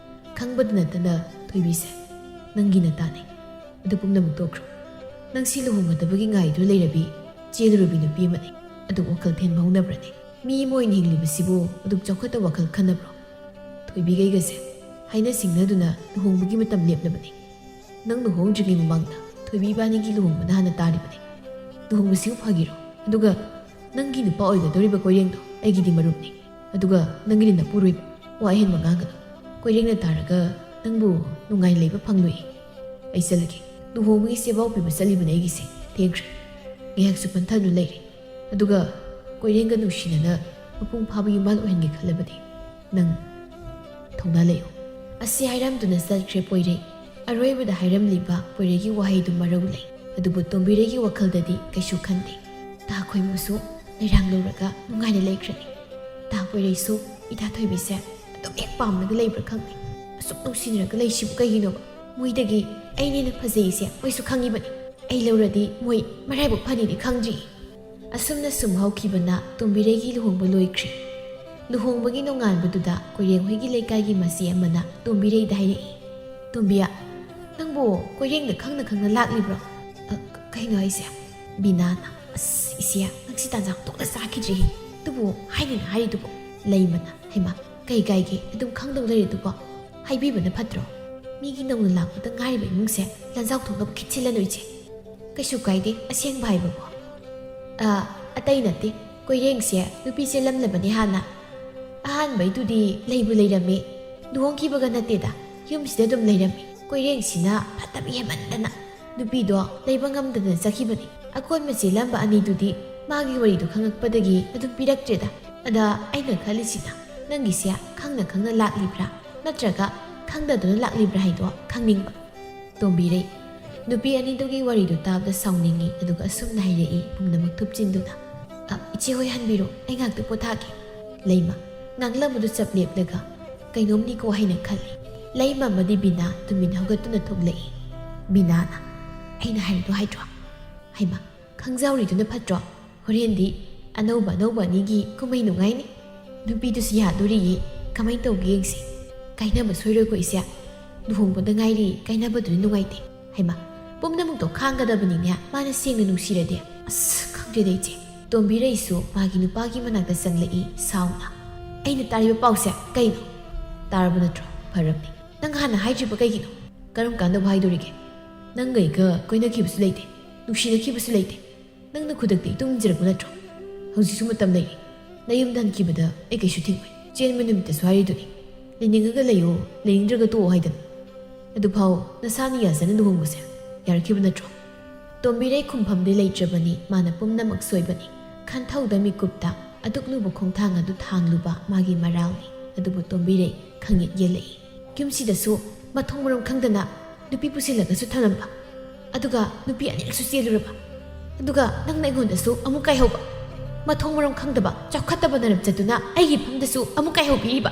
ꯈꯪꯕꯗ ꯅꯠꯇꯅ ꯊꯣꯏꯕꯤꯁꯦ ꯅꯪꯒꯤ ꯅꯇꯥꯅꯤ ꯑꯗꯨ ꯄꯨꯝꯅꯃꯛ ꯇꯣꯛꯈ꯭ꯔꯣ ꯅꯪ ꯁꯤ ꯂꯨꯍꯣꯡꯒꯗꯕꯒꯤ ꯉꯥꯏꯗꯨ ꯂꯩꯔꯕꯤ ꯆꯦꯜꯂꯨꯔꯕꯤ ꯅꯨꯄꯤ ꯑꯃꯅꯤ ꯑꯗꯨꯝ ꯋꯥꯈꯜ ꯊꯦꯟꯕ ꯍꯧꯅꯕ꯭ꯔꯅꯤ ꯃꯤ ꯑꯃ ꯑꯣꯏꯅ ꯍꯤꯡꯂꯤꯕꯁꯤꯕꯨ ꯑꯗꯨꯝ ꯆꯥꯎꯈꯠꯇ ꯋꯥꯈꯜ ꯈꯟꯅꯕ꯭ꯔꯣ ꯊꯣꯏꯕꯤꯒꯩꯒꯁꯦ ꯍꯥꯏꯅ ꯁꯤꯡꯅꯗꯨꯅ ꯂꯨꯍꯣꯡꯕꯒꯤ ꯃꯇꯝ ꯂꯦꯞꯂꯕꯅꯤ ꯅꯪ ꯂꯨꯍꯣꯡꯗ꯭ꯔꯤꯉꯩ ꯃꯃꯥꯡꯗ ꯊꯣꯏꯕꯤ ꯏꯕꯥꯅꯤꯒꯤ ꯂꯨꯍꯣꯡꯕꯅ ꯍꯥꯟꯅ ꯇꯥꯔꯤꯕꯅꯤ ꯂꯨꯍꯣꯡꯕꯁꯤꯕꯨ ꯐꯥꯒꯤꯔꯣ ꯑꯗꯨꯒ ꯅꯪꯒꯤ ꯅꯨꯄꯥ ꯑꯣꯏꯒꯗꯧꯔꯤꯕ ꯀꯣꯏꯔꯦꯡꯗꯣ ꯑꯩꯒꯤꯗꯤ ꯃꯔꯨꯞꯅꯤ ꯑꯗꯨꯒ ꯅꯪꯒꯤꯗꯤ ꯅꯄꯨꯔꯣꯏꯕ ꯋꯥ ꯑꯍꯦꯟꯕ ꯉꯥꯡꯒꯅꯨ ꯀꯣꯏꯔꯦꯡꯅ ꯇꯥꯔꯒ ꯅꯪꯕꯨ ꯅꯨꯡꯉꯥꯏꯅ ꯂꯩꯕ ꯐꯪꯂꯣꯏ ꯑꯩ ꯆꯠꯂꯒꯦ ꯂꯨꯍꯣꯡꯕꯒꯤ ꯁꯦꯕꯥꯎ ꯄꯤꯕ ꯆꯠꯂꯤꯕꯅꯤ ꯑꯩꯒꯤꯁꯦ ꯊꯦꯡꯈ꯭ꯔꯦ ꯉꯥꯏꯍꯥꯛꯁꯨ ꯄꯟꯊꯗꯨꯅ ꯂꯩꯔꯦ ꯑꯗꯨꯒ ꯀꯣꯏꯔꯦꯡꯒ ꯅꯨꯡꯁꯤꯅꯅ ꯃꯄꯨꯡ ꯐꯥꯕ ꯌꯨꯝꯕꯥꯜ ꯑꯣꯏꯍꯟꯒꯦ ꯈꯜꯂꯕꯗꯤ ꯅꯪ ꯊꯧꯅꯥ ꯂꯩꯌꯨ ꯑꯁꯤ ꯍꯥꯏꯔꯝꯗꯨꯅ ꯆꯠꯈ꯭ꯔꯦ ꯄꯣꯏꯔꯩ ꯑꯔꯣꯏꯕꯗ ꯍꯥꯏꯔꯝꯂꯤꯕ ꯄꯣꯏꯔꯩꯒꯤ ꯋꯥꯍꯩꯗꯨ ꯃꯔꯧ ꯂꯩ ꯑꯗꯨꯕꯨ ꯇꯣꯝꯕꯤꯔꯩꯒꯤ ꯋꯥꯈꯜꯗꯗꯤ ꯀꯩꯁꯨ ꯈꯟꯗꯦ ꯇꯥ ꯈꯣꯏꯃꯨꯁꯨ ꯂꯩꯔꯥꯡ ꯂꯧꯔꯒ ꯅꯨꯡꯉꯥꯏꯅ ꯂꯩꯈ꯭ꯔꯅꯤ ꯇꯥ ꯄꯣꯏꯔꯩꯁꯨ ꯏꯇꯥ ꯊꯣꯏꯕꯤꯁꯦ ꯑꯗꯨꯝ ꯍꯦꯛ ꯄꯥꯝꯂꯒ ꯂꯩꯕ꯭ꯔꯥ ꯈꯪꯗꯦ ꯑꯁꯨꯛ ꯅꯨꯡꯁꯤꯅꯔꯒ ꯂꯩꯁꯤꯕꯨ ꯀꯩꯒꯤꯅꯣꯕ ꯃꯣꯏꯗꯒꯤ ꯑꯩꯅꯦꯅ ꯐꯖꯩꯁꯦ ꯃꯣꯏꯁꯨ ꯈꯪꯉꯤꯕꯅꯤ ꯑꯩ ꯂꯧꯔꯗꯤ ꯃꯣꯏ ꯃꯔꯥꯏꯕꯛ ꯐꯅꯤꯗꯤ ꯈꯪꯗ꯭ꯔꯤ ꯑꯁꯨꯝꯅ ꯁꯨꯝ ꯍꯧꯈꯤꯕꯅ ꯇꯣꯝꯕꯤꯔꯩꯒꯤ ꯂꯨꯍꯣꯡꯕ ꯂꯣꯏꯈ꯭ꯔꯤ ꯂꯨꯍꯣꯡꯕꯒꯤ ꯅꯣꯡꯉꯥꯟꯕꯗꯨꯗ ꯀꯣꯏꯔꯦꯡꯍꯣꯏꯒꯤ ꯂꯩꯀꯥꯏꯒꯤ ꯃꯆꯦ ꯑꯃꯅ ꯇꯣꯝꯕꯤꯔꯩꯗ ꯍꯥꯏꯔꯛꯏ ꯇꯣꯝꯕꯤꯌꯥ ꯅꯪꯕꯨ ꯀꯣꯏꯔꯦꯡꯗ ꯈꯪꯅ ꯂꯥꯛꯂꯤꯕ꯭ꯔꯣ ꯀꯩꯅꯣ ꯍꯥꯏꯁꯦ ꯕꯤꯅꯥꯅ ꯑꯁ ꯏꯆꯦ ꯅꯪꯁꯤ ꯇꯥꯟꯖꯥ ꯇꯣꯛꯅ ꯆꯥꯈꯤꯗ꯭ꯔꯤ ꯑꯗꯨꯕꯨ ꯍꯥꯏꯅ ꯍꯥꯏꯔꯤꯗꯨꯕꯨ ꯂꯩꯃꯅ ꯍꯩꯃ ꯀꯩ ꯀꯥꯏꯒꯦ ꯑꯗꯨꯝ ꯈꯪꯗꯧ ꯂꯩꯔꯤꯗꯨꯕꯣ ꯍꯥꯏꯕꯤꯕꯅ ꯐꯠꯇ꯭ꯔꯣ ꯃꯤꯒꯤ ꯅꯧꯅ ꯂꯥꯛꯄꯗ ꯉꯥꯏꯔꯤꯕ ꯏꯃꯨꯡꯁꯦ ꯂꯟꯖꯥꯎ ꯊꯣꯛꯅꯕ ꯈꯤꯠꯁꯤꯜꯂꯅꯨ ꯏꯆꯦ ꯀꯩꯁꯨ ꯀꯥꯏꯗꯦ ꯑꯁꯦꯡꯕ ꯍꯥꯏꯕꯕꯨ ꯑꯇꯩ ꯅꯠꯇꯦ ꯀꯣꯏꯔꯦꯡꯁꯦ ꯅꯨꯄꯤ ꯆꯦꯜꯂꯝꯂꯕꯅꯤ ꯍꯥꯟꯅ ꯑꯍꯥꯟꯕꯩꯗꯨꯗꯤ ꯂꯩꯕꯨ ꯂꯩꯔꯝꯃꯤ ꯂꯨꯍꯣꯡꯈꯤꯕꯒ ꯅꯠꯇꯦꯗ ꯌꯨꯝꯁꯤꯗ ꯑꯗꯨꯝ ꯂꯩꯔꯝꯃꯤ ꯀꯣꯏꯔꯦꯡꯁꯤꯅ ꯐꯠꯇꯕ ꯍꯦꯃꯟꯗꯅ ꯅꯨꯄꯤꯗꯣ ꯂꯩꯕ ꯉꯝꯗꯗꯅ ꯆꯠꯈꯤꯕꯅꯤ ꯑꯀꯣꯟꯕ ꯆꯦꯜꯂꯝꯕ ꯑꯅꯤꯗꯨꯗꯤ ꯃꯥꯒꯤ ꯋꯥꯔꯤꯗꯣ ꯈꯪꯉꯛꯄꯗꯒꯤ ꯑꯗꯨꯝ ꯄꯤꯔꯛꯇ꯭ꯔꯦꯗ ꯑꯗ ꯑꯩꯅ ꯈꯜꯂꯤꯁꯤꯅ ꯅꯪꯒꯤꯁꯦ ꯈꯪꯅ ꯂꯥꯛꯂꯤꯕ꯭ꯔꯥ ꯅꯠꯇ꯭ꯔꯒ ꯈꯪꯗꯗꯨꯅ ꯂꯥꯛꯂꯤꯕ꯭ꯔꯥ ꯍꯥꯏꯗꯣ ꯈꯪꯅꯤꯡꯕ ꯇꯣꯝꯕꯤꯔꯩ ꯅꯨꯄꯤ ꯑꯅꯤꯗꯨꯒꯤ ꯋꯥꯔꯤꯗꯨ ꯇꯥꯕꯗ ꯁꯥꯎꯅꯤꯡꯉꯤ ꯑꯗꯨꯒ ꯑꯁꯨꯝꯅ ꯍꯥꯏꯔꯛꯏ ꯄꯨꯝꯅꯃꯛ ꯊꯨꯞꯆꯤꯟꯗꯨꯅ ꯏꯆꯦ ꯍꯣꯏ ꯍꯟꯕꯤꯔꯣ ꯑꯩ ꯉꯥꯛꯇ ꯄꯣꯊꯥꯒꯦ ꯂꯩꯃ ꯉꯥꯡꯂꯝꯕꯗꯨ ꯆꯞ ꯂꯦꯞꯂꯒ ꯀꯩꯅꯣꯝꯅꯤꯀꯣ ꯍꯥꯏꯅ ꯈꯜꯂꯤ ꯂꯩꯃ ꯑꯃꯗꯤ ꯕꯤꯅꯥ ꯇꯨꯃꯤꯟ ꯍꯧꯒꯠꯇꯨꯅ ꯊꯣꯛꯂꯛꯏ ꯕꯤꯅꯥꯅ ꯑꯩꯅ ꯍꯥꯏꯔꯤꯗꯣ ꯍꯥꯏꯗ꯭ꯔꯣ ꯍꯩꯃ ꯈꯪꯖꯥꯎꯔꯤꯗꯨꯅ ꯐꯠꯇ꯭ꯔꯣ ꯍꯣꯔꯦꯟꯗꯤ ꯑꯅꯧꯕ ꯑꯅꯤꯒꯤ ꯀꯨꯝꯍꯩ ꯅꯨꯡꯉꯥꯏꯅꯤ ꯅꯨꯄꯤꯗꯨꯁꯨ ꯌꯥꯗꯣꯔꯤꯌꯦ ꯀꯃꯥꯏꯅ ꯇꯧꯒꯦ ꯌꯦꯡꯁꯤ ꯀꯥꯏꯅꯕ ꯁꯣꯏꯔꯣꯏꯀꯣ ꯏꯆꯦ ꯂꯨꯍꯣꯡꯕꯗ ꯉꯥꯏꯔꯤ ꯀꯥꯏꯅꯕꯗꯨꯅ ꯅꯨꯡꯉꯥꯏꯇꯦ ꯍꯩꯃ ꯄꯨꯝꯅꯃꯛꯇꯣ ꯈꯥꯡꯒꯗꯕꯅꯤꯅꯦ ꯃꯥꯅ ꯁꯦꯡꯅ ꯅꯨꯡꯁꯤꯔꯗꯤ ꯑꯁ ꯈꯪꯗꯦꯗ ꯏꯆꯦ ꯇꯣꯝꯕꯤꯔꯩꯁꯨ ꯃꯥꯒꯤ ꯅꯨꯄꯥꯒꯤ ꯃꯅꯥꯛꯇ ꯆꯪꯂꯛꯏ ꯁꯥꯎꯅ ꯑꯩꯅ ꯇꯥꯔꯤꯕ ꯄꯥꯎꯁꯦ ꯀꯩꯅꯣ ꯇꯥꯔꯕ ꯅꯠꯇ꯭ꯔꯣ ꯐꯔꯕꯅꯤ ꯅꯪ ꯍꯥꯟꯅ ꯍꯥꯏꯗ꯭ꯔꯤꯕ ꯀꯩꯒꯤꯅꯣ ꯀꯔꯝ ꯀꯥꯟꯗꯕꯨ ꯍꯥꯏꯗꯣꯔꯤꯒꯦ ꯅꯪꯒꯩꯒ ꯀꯣꯏꯅꯈꯤꯕꯁꯨ ꯂꯩꯇꯦ ꯅꯨꯡꯁꯤꯅꯈꯤꯕꯁꯨ ꯂꯩꯇꯦ ꯅꯪꯅ ꯈꯨꯗꯛꯇ ꯏꯇꯨꯡ ꯅꯠꯇ꯭ꯔꯣ ꯍꯧꯖꯤꯛꯁꯨ ꯃꯇꯝ ꯂꯩꯔꯤ ꯅꯌꯨꯝꯗ ꯍꯟꯈꯤꯕꯗ ꯑꯩ ꯀꯩꯁꯨ ꯊꯤꯡꯉꯣꯏ ꯆꯦꯟꯕ ꯅꯨꯃꯤꯠꯇꯁꯨ ꯍꯥꯏꯔꯤꯗꯨꯅꯤ ꯂꯩꯅꯤꯡꯉꯒ ꯂꯩꯌꯣ ꯂꯩꯅꯤꯡꯗ꯭ꯔꯒ ꯇꯣꯛꯑꯣ ꯍꯥꯏꯗꯅ ꯑꯗꯨꯐꯥꯎ ꯅꯁꯥꯅ ꯌꯥꯖꯅ ꯂꯨꯍꯣꯡꯕꯁꯦ ꯌꯥꯔꯛꯈꯤꯕ ꯅꯠꯇ꯭ꯔꯣ ꯇꯣꯝꯕꯤꯔꯩ ꯈꯨꯝꯐꯝꯗꯤ ꯂꯩꯇ꯭ꯔꯕꯅꯤ ꯃꯥꯅ ꯄꯨꯝꯅꯃꯛ ꯁꯣꯏꯕꯅꯤ ꯈꯟꯊꯧꯗ ꯃꯤꯀꯨꯞꯇ ꯑꯗꯨꯛ ꯂꯨꯕ ꯈꯣꯡꯊꯥꯡ ꯑꯗꯨ ꯊꯥꯡꯂꯨꯕ ꯃꯥꯒꯤ ꯃꯔꯥꯜꯅꯤ ꯑꯗꯨꯕꯨ ꯇꯣꯝꯕꯤꯔꯩ ꯈꯪꯌꯦꯠ ꯌꯦꯜꯂꯛꯏ ꯌꯨꯝꯁꯤꯗꯁꯨ ꯃꯊꯣꯡ ꯃꯔꯝ ꯈꯪꯗꯅ ꯅꯨꯄꯤ ꯄꯨꯁꯤꯜꯂꯒꯁꯨ ꯊꯝꯂꯝꯕ ꯑꯗꯨꯒ ꯅꯨꯄꯤ ꯑꯅꯤꯔꯛꯁꯨ ꯆꯦꯜꯂꯨꯔꯕ ꯑꯗꯨꯒ ꯅꯪꯅ ꯑꯩꯉꯣꯟꯗꯁꯨ ꯑꯃꯨꯛ ꯀꯥꯏꯍꯧꯕ ꯃꯊꯣꯡ ꯃꯔꯝ ꯈꯪꯗꯕ ꯆꯥꯎꯈꯠꯇꯕ ꯅꯔꯝꯆꯠꯇꯨꯅ ꯑꯩꯒꯤ ꯐꯝꯗꯁꯨ ꯑꯃꯨꯛ ꯀꯥꯏꯍꯧꯕꯤꯔꯤꯕ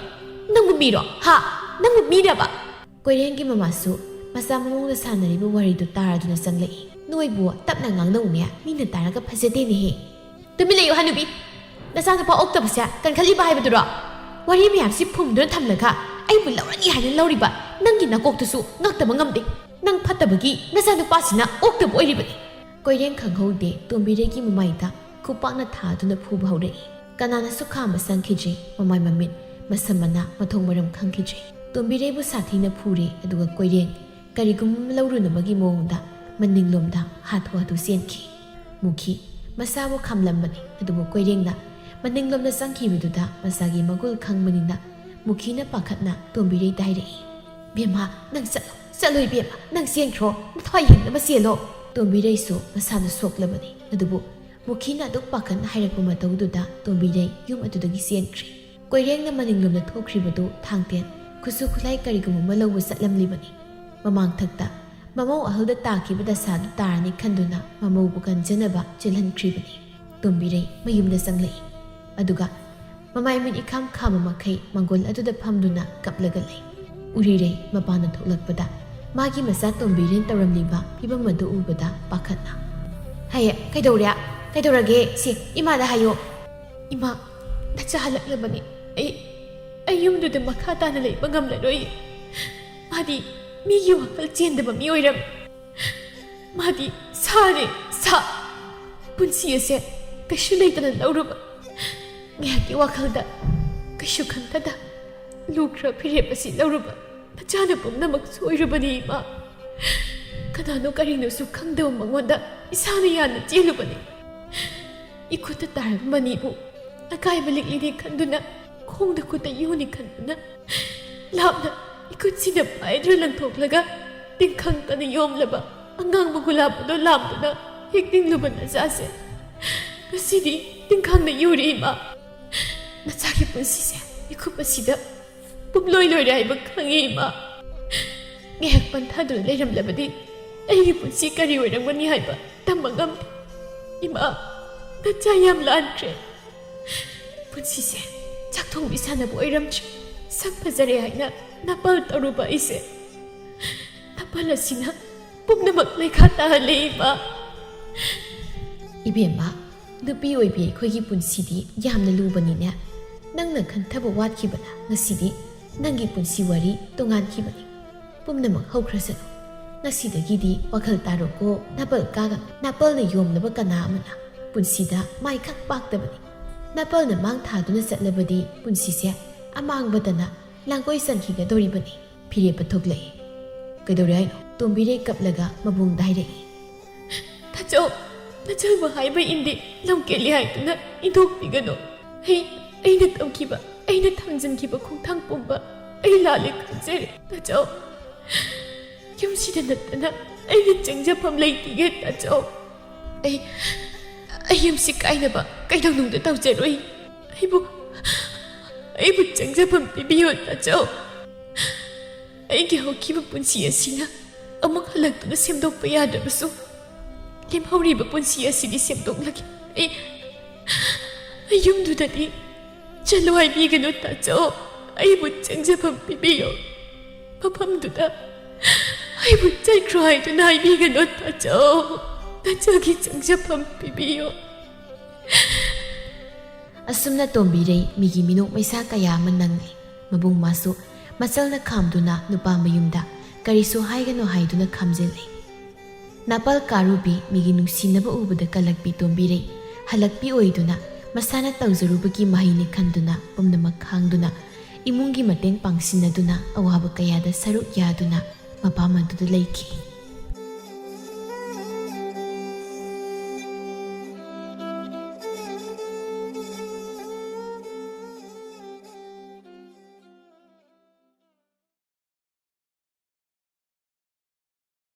ꯅꯪꯕꯨ ꯃꯤꯔꯣ ꯍꯥ ꯅꯪꯕꯨ ꯃꯤꯔꯕ ꯀꯣꯏꯔꯦꯡꯒꯤ ꯃꯃꯥꯁꯨ ꯃꯆꯥ ꯃꯃꯧꯅ ꯁꯥꯟꯅꯔꯤꯕ ꯋꯥꯔꯤꯗꯨ ꯇꯥꯔꯗꯨꯅ ꯆꯪꯂꯛꯏ ꯅꯣꯏꯕꯨ ꯇꯞꯅ ꯉꯥꯡꯅꯧꯅꯦ ꯃꯤꯅ ꯇꯥꯔꯒ ꯐꯖꯗꯦꯅꯦꯍꯦ ꯇꯨꯃꯤꯟ ꯂꯩꯌꯨ ꯍꯅꯨꯕꯤ ꯅꯆꯥꯅꯨꯄꯥ ꯑꯣꯛꯇꯕꯁꯦ ꯀꯟꯈꯠꯂꯤꯕ ꯍꯥꯏꯕꯗꯨꯔꯣ ꯋꯥꯔꯤ ꯃꯌꯥꯝꯁꯤ ꯐꯨꯝꯗꯨꯅ ꯊꯝꯂꯒ ꯑꯩꯕꯨ ꯂꯧꯔꯅꯤ ꯍꯥꯏꯅ ꯂꯧꯔꯤꯕ ꯅꯪꯒꯤ ꯅꯀꯣꯛꯇꯨꯁꯨ ꯉꯛꯇꯕ ꯉꯝꯗꯦ ꯅꯪ ꯐꯠꯇꯕꯒꯤ ꯅꯆꯥꯅꯨꯄꯥꯁꯤꯅ ꯑꯣꯛꯇꯕ ꯑꯣꯏꯔꯤꯕꯅꯤ ꯀꯣꯏꯔꯦꯡ ꯈꯪꯍꯧꯗꯦ ꯇꯣꯝꯕꯤꯔꯩꯒꯤ ꯃꯃꯥꯏꯗ ꯈꯨꯄꯥꯛꯅ ꯊꯥꯗꯨꯅ ꯐꯨꯕ ꯍꯧꯔꯛꯏ ꯀꯅꯥꯅꯁꯨ ꯈꯥꯝꯕ ꯆꯪꯈꯤꯗ꯭ꯔꯤ ꯃꯃꯥꯏ ꯃꯃꯤꯠ ꯃꯁꯝ ꯃꯅꯥ ꯃꯊꯣꯡ ꯃꯔꯝ ꯈꯪꯈꯤꯗ꯭ꯔꯤ ꯇꯣꯝꯕꯤꯔꯩꯕꯨ ꯁꯥꯊꯤꯅ ꯐꯨꯔꯦ ꯑꯗꯨꯒ ꯀꯣꯏꯔꯦꯡ ꯀꯔꯤꯒꯨꯝꯕ ꯂꯧꯔꯨꯅꯕꯒꯤ ꯃꯑꯣꯡꯗ ꯃꯅꯤꯡꯂꯣꯝꯗ ꯍꯥꯊꯨ ꯍꯥꯊꯨ ꯆꯦꯟꯈꯤ ꯃꯨꯈꯤ ꯃꯁꯥꯕꯨ ꯈꯥꯝꯂꯝꯕꯅꯤ ꯑꯗꯨꯕꯨ ꯀꯣꯏꯔꯦꯡꯅ ꯃꯅꯤꯡꯂꯣꯝꯗ ꯆꯪꯈꯤꯕꯗꯨꯗ ꯃꯁꯥꯒꯤ ꯃꯒꯨꯜ ꯈꯪꯕꯅꯤꯅ ꯃꯨꯈꯤꯅ ꯄꯥꯈꯠꯅ ꯇꯣꯝꯕꯤꯔꯩꯗ ꯍꯥꯏꯔꯛꯏ ꯕꯦꯝꯃ ꯅꯪ ꯆꯠꯂꯣ ꯏꯕꯦꯝꯃ ꯅꯪ ꯆꯦꯟꯈ꯭ꯔꯣ ꯅꯊꯋꯥꯏ ꯌꯦꯡꯅꯕ ꯆꯦꯜꯂꯣ ꯇꯣꯝꯕꯤꯔꯩꯁꯨ ꯃꯁꯥꯗꯨ ꯁꯣꯛꯂꯕꯅꯤ ꯑꯗꯨꯕꯨ ꯃꯨꯈꯤꯅ ꯑꯗꯨꯛ ꯄꯥꯈꯠꯅ ꯍꯥꯏꯔꯛꯄ ꯃꯇꯧꯗꯨꯗ ꯇꯣꯝꯕꯤꯔꯩ ꯌꯨꯝ ꯑꯗꯨꯗꯒꯤ ꯆꯦꯟꯈ꯭ꯔꯤ ꯀꯣꯏꯔꯦꯡꯅ ꯃꯅꯤꯡꯂꯣꯝꯗ ꯊꯣꯛꯈ꯭ꯔꯤꯕꯗꯨ ꯊꯥꯡꯇꯦꯟ ꯈꯨꯠꯁꯨ ꯈꯨꯠꯂꯥꯏ ꯀꯔꯤꯒꯨꯝꯕ ꯂꯧꯕ ꯆꯠꯂꯝꯂꯤꯕꯅꯤ ꯃꯃꯥꯡꯊꯛꯇ ꯃꯃꯧ ꯑꯍꯜꯗ ꯇꯥꯈꯤꯕ ꯗꯁꯥꯗꯨ ꯇꯥꯔꯅꯤ ꯈꯟꯗꯨꯅ ꯃꯃꯧꯕꯨ ꯀꯟꯖꯅꯕ ꯆꯦꯜꯍꯟꯈ꯭ꯔꯤꯕꯅꯤ ꯇꯣꯝꯕꯤꯔꯩ ꯃꯌꯨꯝꯗ ꯆꯪꯂꯛꯏ ꯑꯗꯨꯒ ꯃꯃꯥꯏ ꯃꯤꯠ ꯏꯈꯥꯝ ꯈꯥꯝꯕ ꯃꯈꯩ ꯃꯪꯒꯣꯜ ꯑꯗꯨꯗ ꯐꯝꯗꯨꯅ ꯀꯞꯂꯒ ꯂꯩ ꯎꯔꯤꯔꯩ ꯃꯄꯥꯟꯗ ꯊꯣꯛꯂꯛꯄꯗ ꯃꯥꯒꯤ ꯃꯆꯥ ꯇꯣꯝꯕꯤꯔꯩꯅ ꯇꯧꯔꯝꯂꯤꯕ ꯐꯤꯕꯝ ꯑꯗꯨ ꯎꯕꯗ ꯄꯥꯈꯠꯅ ꯍꯌꯦ ꯀꯩꯗꯧꯔꯒꯦ ꯁꯤ ꯏꯃꯥꯗ ꯍꯥꯏꯌꯣ ꯏꯃꯥ ꯅꯆꯥ ꯍꯜꯂꯛꯂꯕꯅꯤ ꯑꯩ ꯌꯨꯝꯗꯨꯗ ꯃꯈꯥ ꯇꯥꯅ ꯂꯩꯕ ꯉꯝꯂꯔꯣꯏ ꯃꯥꯗꯤ ꯃꯤꯒꯤ ꯋꯥꯈꯜ ꯆꯦꯟꯗꯕ ꯃꯤ ꯑꯣꯏꯔꯝꯃꯤ ꯃꯥꯗꯤ ꯁꯥꯅꯦ ꯁꯥ ꯄꯨꯟꯁꯤ ꯑꯁꯦ ꯀꯩꯁꯨ ꯂꯩꯇꯅ ꯂꯧꯔꯨꯕ ꯉꯥꯏꯍꯥꯛꯀꯤ ꯋꯥꯈꯜꯗ ꯀꯩꯁꯨ ꯈꯟꯊꯗ ꯂꯨꯈ꯭ꯔ ꯐꯤꯔꯦꯞ ꯑꯁꯤ ꯂꯧꯔꯨꯕ ꯃꯆꯥꯅ ꯄꯨꯝꯅꯃꯛ ꯁꯣꯏꯔꯨꯕꯅꯤ ꯏꯃꯥ ꯀꯅꯥꯅꯣ ꯀꯔꯤꯅꯣꯁꯨ ꯈꯪꯗꯕ ꯃꯉꯣꯟꯗ ꯏꯁꯥꯅ ꯌꯥꯟꯅ ꯆꯦꯜꯂꯨꯕꯅꯤ 이쿠트 딸만이고 아까이브 릭리니 칸두나 콩다 쿠타 유니 칸두나 랍나 이쿠치나 파이드랑 톡라가 띵캉따나 염라바 안강 먹을라보도 람두나 헥띵루바나 자세 그시디 띵캉나 유리마 나 자기 분시세 이쿠바시다 뿜로이로이라 하이바 강이마 ꯉꯦꯛꯄꯟ ꯊꯥꯗꯨꯅ ꯂꯩꯔꯝꯂꯕꯗꯤ ꯑꯩꯒꯤ ꯄꯨꯟꯁꯤ ꯀꯔꯤ ꯑꯣꯏꯔꯝꯒꯅꯤ ꯍꯥꯏꯕ ꯇꯝꯕ ꯉꯝꯗꯦ ꯏꯃꯥ ꯅꯆꯥ ꯌꯥꯝ ꯂꯥꯟꯈ꯭ꯔꯦ ꯄꯨꯟꯁꯤꯁꯦ ꯆꯥꯛꯊꯣꯡꯕꯤ ꯁꯥꯟꯅꯕ ꯑꯣꯏꯔꯝꯗ꯭ꯔꯦ ꯁꯛ ꯐꯖꯔꯦ ꯍꯥꯏꯅ ꯅꯥꯄꯜ ꯇꯧꯔꯨꯕ ꯑꯩꯁꯦ ꯅꯥꯄꯜ ꯑꯁꯤꯅ ꯄꯨꯝꯅꯃꯛ ꯂꯩꯈꯥ ꯇꯥꯍꯜꯂꯦ ꯏꯃꯥ ꯏꯕꯦꯝꯃ ꯅꯨꯄꯤ ꯑꯣꯏꯕꯤ ꯑꯩꯈꯣꯏꯒꯤ ꯄꯨꯟꯁꯤꯗꯤ ꯌꯥꯝꯅ ꯂꯨꯕꯅꯤꯅꯦ ꯅꯪꯅ ꯈꯟꯊꯕ ꯋꯥꯠꯈꯤꯕꯅ ꯉꯁꯤꯗꯤ ꯅꯪꯒꯤ ꯄꯨꯟꯁꯤ ꯋꯥꯔꯤ ꯇꯣꯉꯥꯟꯈꯤꯕꯅꯤ ꯄꯨꯝꯅꯃꯛ ꯍꯧꯈ꯭ꯔꯁꯅꯨ ꯉꯁꯤꯗꯒꯤꯗꯤ ꯋꯥꯈꯜ ꯇꯥꯔꯣꯀꯣ ꯅꯥꯄꯜ ꯀꯥꯒ ꯅꯥꯄꯜꯅ ꯌꯣꯝꯂꯕ ꯀꯅꯥ ꯑꯃꯅ ꯄꯨꯟꯁꯤꯗ ꯃꯥꯏꯈꯛ ꯄꯥꯛꯇꯕꯅꯤ ꯅꯥꯄꯜꯅ ꯃꯥꯡ ꯊꯥꯗꯨꯅ ꯆꯠꯂꯕꯗꯤ ꯄꯨꯟꯁꯤꯁꯦ ꯑꯃꯥꯡꯕꯗꯅ ꯂꯥꯡꯒꯣꯏ ꯆꯟꯈꯤꯒꯗꯧꯔꯤꯕꯅꯤ ꯐꯤꯔꯦꯞꯄ ꯊꯣꯛꯂꯛꯏ ꯀꯩꯗꯧꯔꯦ ꯍꯥꯏꯅꯣ ꯇꯣꯝꯕꯤꯔꯩ ꯀꯞꯂꯒ ꯃꯕꯨꯡꯗ ꯍꯥꯏꯔꯛꯏ ꯅꯆꯧ ꯅꯆꯧꯕ ꯍꯥꯏꯕ ꯏꯟꯗꯦ ꯂꯝꯀꯦꯜꯂꯤ ꯍꯥꯏꯗꯨꯅ ꯏꯟꯊꯣꯛꯄꯤꯒꯅꯨ ꯑꯩꯅ ꯇꯧꯈꯤꯕ ꯑꯩꯅ ꯊꯥꯡꯖꯟꯈꯤꯕ ꯈꯣꯡꯊꯥꯡ ꯄꯨꯝꯕ ꯑꯩ ꯂꯥꯜꯂꯦ ꯈꯟꯖꯔꯦ ꯅꯆꯧ ꯌꯨꯝꯁꯤꯗ ꯅꯠꯇꯅ ꯑꯩꯒꯤ ꯆꯪꯖꯐꯝ ꯂꯩꯇꯤꯒꯦ ꯅꯆꯧ ꯑꯩ ꯌꯨꯝꯁꯤ ꯀꯥꯏꯅꯕ ꯀꯩꯗꯧꯅꯨꯡꯗ ꯇꯧꯖꯔꯣꯏ ꯑꯩꯕꯨ ꯆꯪꯖꯐꯝ ꯄꯤꯕꯤꯌꯨ ꯅꯆꯧ ꯑꯩꯒꯤ ꯍꯧꯈꯤꯕ ꯄꯨꯟꯁꯤ ꯑꯁꯤꯅ ꯑꯃꯨꯛ ꯍꯜꯂꯛꯇꯨꯅ ꯁꯦꯝꯗꯣꯛꯄ ꯌꯥꯗ꯭ꯔꯕꯁꯨ ꯂꯦꯝꯍꯧꯔꯤꯕ ꯄꯨꯟꯁꯤ ꯑꯁꯤꯗꯤ ꯁꯦꯝꯗꯣꯛꯂꯒꯦ ꯑꯩ ꯌꯨꯝꯗꯨꯗꯗꯤ ꯆꯠꯂꯣ ꯍꯥꯏꯕꯤꯒꯅꯨ ꯅꯆꯧ ꯑꯩꯕꯨ ꯆꯪꯖꯐꯝ ꯄꯤꯕꯤꯌꯨ ꯃꯐꯝꯗꯨꯗ ꯑꯩꯕꯨ ꯆꯠꯈ꯭ꯔꯣ ꯍꯥꯏꯗꯨꯅ ꯍꯥꯏꯕꯤꯒꯅꯨ ꯅꯆꯧ ꯅꯆꯧꯒꯤ ꯆꯪꯖꯐꯝ ꯄꯤꯕꯤꯌꯨ ꯑꯁꯨꯝꯅ ꯇꯣꯝꯕꯤꯔꯩ ꯃꯤꯒꯤ ꯃꯤꯅꯣꯛ ꯃꯩꯁꯥ ꯀꯌꯥ ꯑꯃ ꯅꯪꯂꯤ ꯃꯕꯨꯡ ꯃꯥꯁꯨ ꯃꯆꯜꯅ ꯈꯥꯝꯗꯨꯅ ꯅꯨꯄꯥ ꯃꯌꯨꯝꯗ ꯀꯔꯤꯁꯨ ꯍꯥꯏꯒꯅꯨ ꯍꯥꯏꯗꯨꯅ ꯈꯥꯝꯖꯤꯜꯂꯤ ꯅꯥꯄꯜ ꯀꯥꯔꯨꯕꯤ ꯃꯤꯒꯤ ꯅꯨꯡꯁꯤꯅꯕ ꯎꯕꯗ ꯀꯜꯂꯛꯄꯤ ꯇꯣꯝꯕꯤꯔꯩ ꯍꯜꯂꯛꯄꯤ ꯑꯣꯏꯗꯨꯅ ꯃꯁꯥꯅ ꯇꯧꯖꯔꯨꯕꯒꯤ ꯃꯍꯩꯅꯤ ꯈꯟꯗꯨꯅ ꯄꯨꯝꯅꯃꯛ ꯈꯥꯡꯗꯨꯅ ꯏꯃꯨꯡꯒꯤ ꯃꯇꯦꯡ ꯄꯥꯡꯁꯤꯟꯅꯗꯨꯅ ꯑꯋꯥꯕ ꯀꯌꯥꯗ ꯁꯔꯨꯛ ꯌꯥꯗꯨꯅ ꯃꯄꯥꯝ ꯑꯗꯨꯗ ꯂꯩꯈꯤ